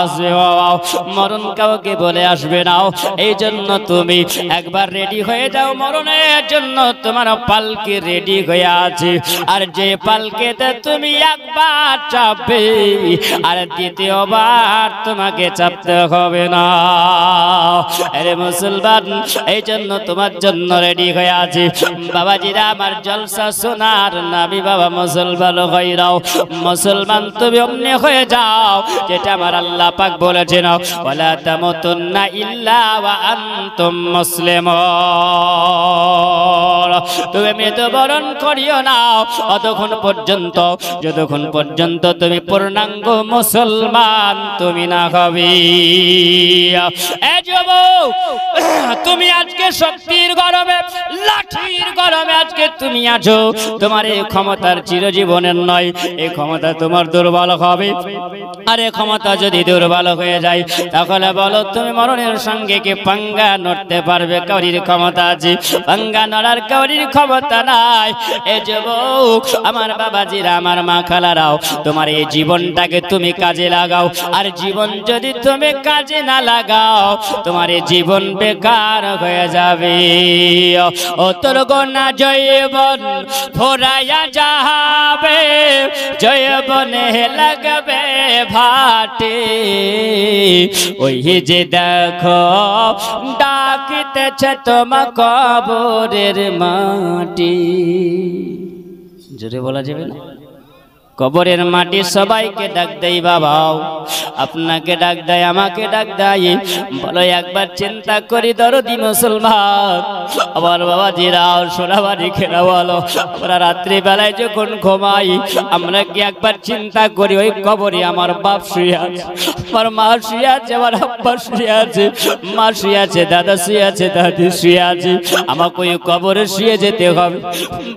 আসবে বাবা মরণ কাউকে বলে আসবে না এই জন্য তুমি একবার রেডি হয়ে যাও মরণের জন্য তোমার পালকি রেডি হয়ে আছে আর যে পালকিতে তুমি একবার চাপবে আর দ্বিতীয়বার তোমাকে চাপতে হবে না আরে মুসলমান এই জন্য তোমার জন্য রেডি হয়ে আছে বাবাজিরা আমার জলসা শোনার নাবি বাবা মুসলমান হয়ে যাও মুসলমান তুমি অমনি হয়ে যাও যেটা আমার আল্লাহ পাক বলেছেন ওয়ালা তামুতুন্না ইল্লা ওয়া আনতুম মুসলিমুন তুমি মৃত্যুবরণ করিও না যতক্ষণ পর্যন্ত তুমি পূর্ণাঙ্গ মুসলমান তুমি না হবে এ যুবক তুমি আজকে শক্তির গরমে লাঠির গরমে আজকে তুমি আছো তোমার এই ক্ষমতার চিরজীবনের নয় এই ক্ষমতা তোমার দুর্বল হবে আর এই ক্ষমতা যদি দুর্বল হয়ে যায় তাহলে বলো তুমি মরণের সঙ্গে কি পাঙ্গা নড়তে পারবে কাউরির ক্ষমতা আছে পাঙ্গা নড়ার কাউরির ক্ষমতা নাই এ যুবক আমার বাবাজিরা আমার মা খালারাও তোমার এই জীবনটাকে তুমি কাজে লাগাও আর জীবন যদি তুমি কাজে না লাগাও তোমার এই জীবন বেকার হয়ে যাবে ও তোর গোনা জয়বন ফোরায়া যাবে জয়বনে লাগবে ভাটে ওই যে দেখো ডাকিতেছে তোমা কবরের মাটি জোরে বলা যাবে না কবরের মাটি সবাইকে ডাক দেয় বাবাও, আপনাকে ডাক দেয়, আমাকে ডাক দেয়। বলো একবার চিন্তা করি দরদি মুসলমান, আমার বাবাজিরাও সোনাবাড়ি খেলা বলো, আমরা রাত্রিবেলায় যখন ঘুমাই আমরা কি একবার চিন্তা করি ওই কবরে আমার বাপ শুয়ে আছে, আমার মা শুয়ে আছে, আমার আব্বা শুয়ে আছে, মা শুয়ে আছে, দাদা শুয়ে আছে, দাদি শুয়ে আছে, আমাকে ওই কবরে শুয়ে যেতে হবে।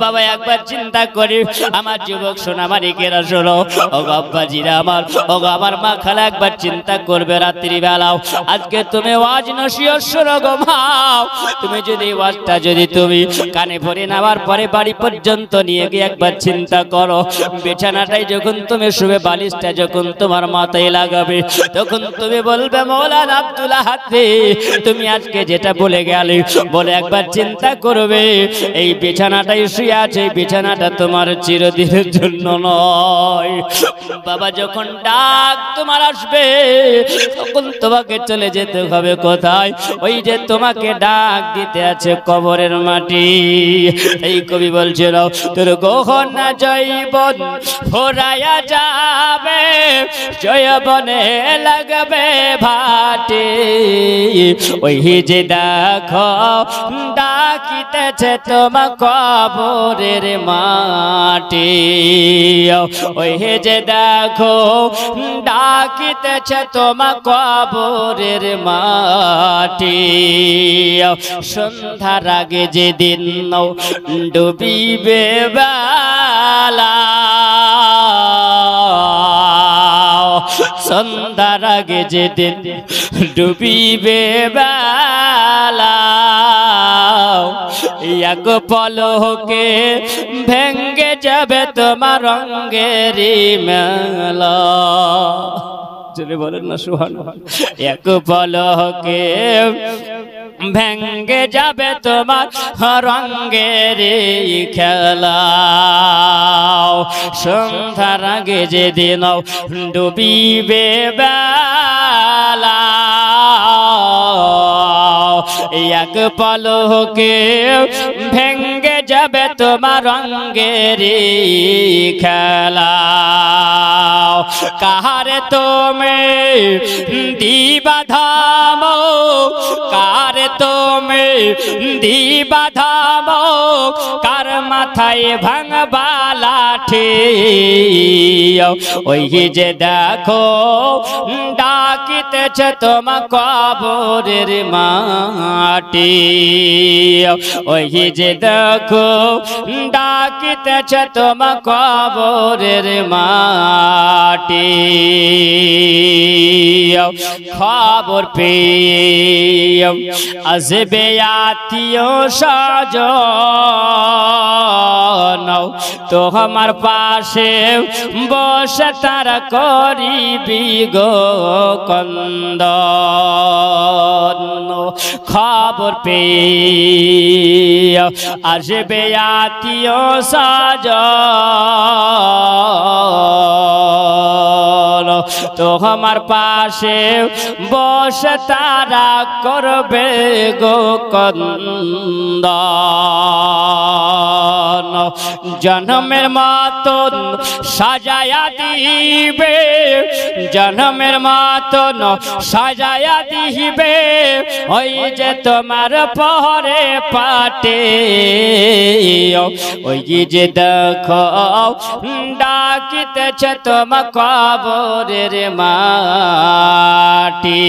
বাবা একবার চিন্তা করি, আমার যুবক সোনামারি কেরা শোনো, ও আব্বাজিরা আমার, ও আমার মা খালা একবার চিন্তা করবে রাত্রিবেলাও আজকে তুমি ওয়াজ নসিহত শোনো গো মাও, তুমি যদি ওয়াজটা যদি তুমি কানে ভরে নেওয়ার পরে বাড়ি পর্যন্ত নিয়ে গিয়ে একবার চিন্তা করো, বিছানাটাই যখন তুমি শুবে বালিশটা যখন তোমার মাথায় লাগাবে তখন তুমি বলবে মৌলানা আব্দুল হাতে তুমি আজকে যেটা বলে গেলে, বলে একবার চিন্তা করবে এই বিছানাটাই শুয়ে আছে, এই বিছানাটা তোমার চিরদিনের জন্য নয়। বাবা যখন ডাক তোমার আসবে তখন তোমাকে চলে যেতে হবে কোথায়, ওই যে তোমাকে ডাক দিতে আছে কবরের মাটি। এই কবি বলছিল তোর গহনা জৈবন ফোরায়া যাবে, জয়বনে লাগবে ভাটে, ওই যে দেখো ডাকিতেছে তোমার কবরের মাটি, ওই যে দেখো ডাকিতেছে তোমার কবরের মাটি। সন্ধ্যার আগে যেদিন ডুবিবে বেলা, সন্ধ্যার আগে যেদিন ডুবিবে বেলা, এক পলকে ভেঙ্গে যাবে তোমার রঙেরই মেলা। যদি বলেন না সুবহানাল্লাহ, এক পলকে ভেঙ্গে যাবে তোমার রঙের খেলা, সন্ধ্যার আগে যেদিন ডুবিবে বেলা, এক পলকে ভেঙ্গে যাবে তোমার রঙের খেলা। কাহারে তুমি দিবা ধাম, কারে তুমি দিবা ধাম, কার মাথায় ভাঙবা লাঠি, ওই যে দেখো ডাকিতেছে তোমার কবরের মাটি, ওই যে দেখো ডাকিতেছে তোমার কবরের মাটি। খবর পেয়ে আসবে আত্মীয় স্বজন, তো আমার পাশে বসে তারা করিবি গো কন্দন। খবর পেয়ে আসবে আত্মীয় স্বজন, তো আমার পাশে বসে তারা করবে গো কন্দন। জন্মের মতন সাজায়া দিবে, জন্মের মতন সাজায়া দিবে, ওই যে তোমার পরে পাটে, ওই যে দেখো ডাকিতেছে তোমার কবরের মাটি,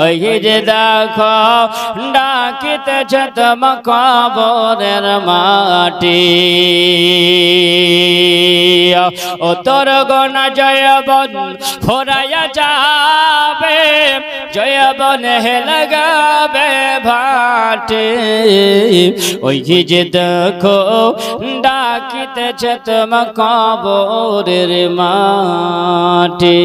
ওই যে দেখো ডাকিতেছে তোমার কবরের মাটি। ও তোর গোনা জয়বন ফোরায়া যাবে, জয়বন হে লাগাবে ভাটে, ওই যে দেখো ডাকিতেছে তোমার কবরের মাটি।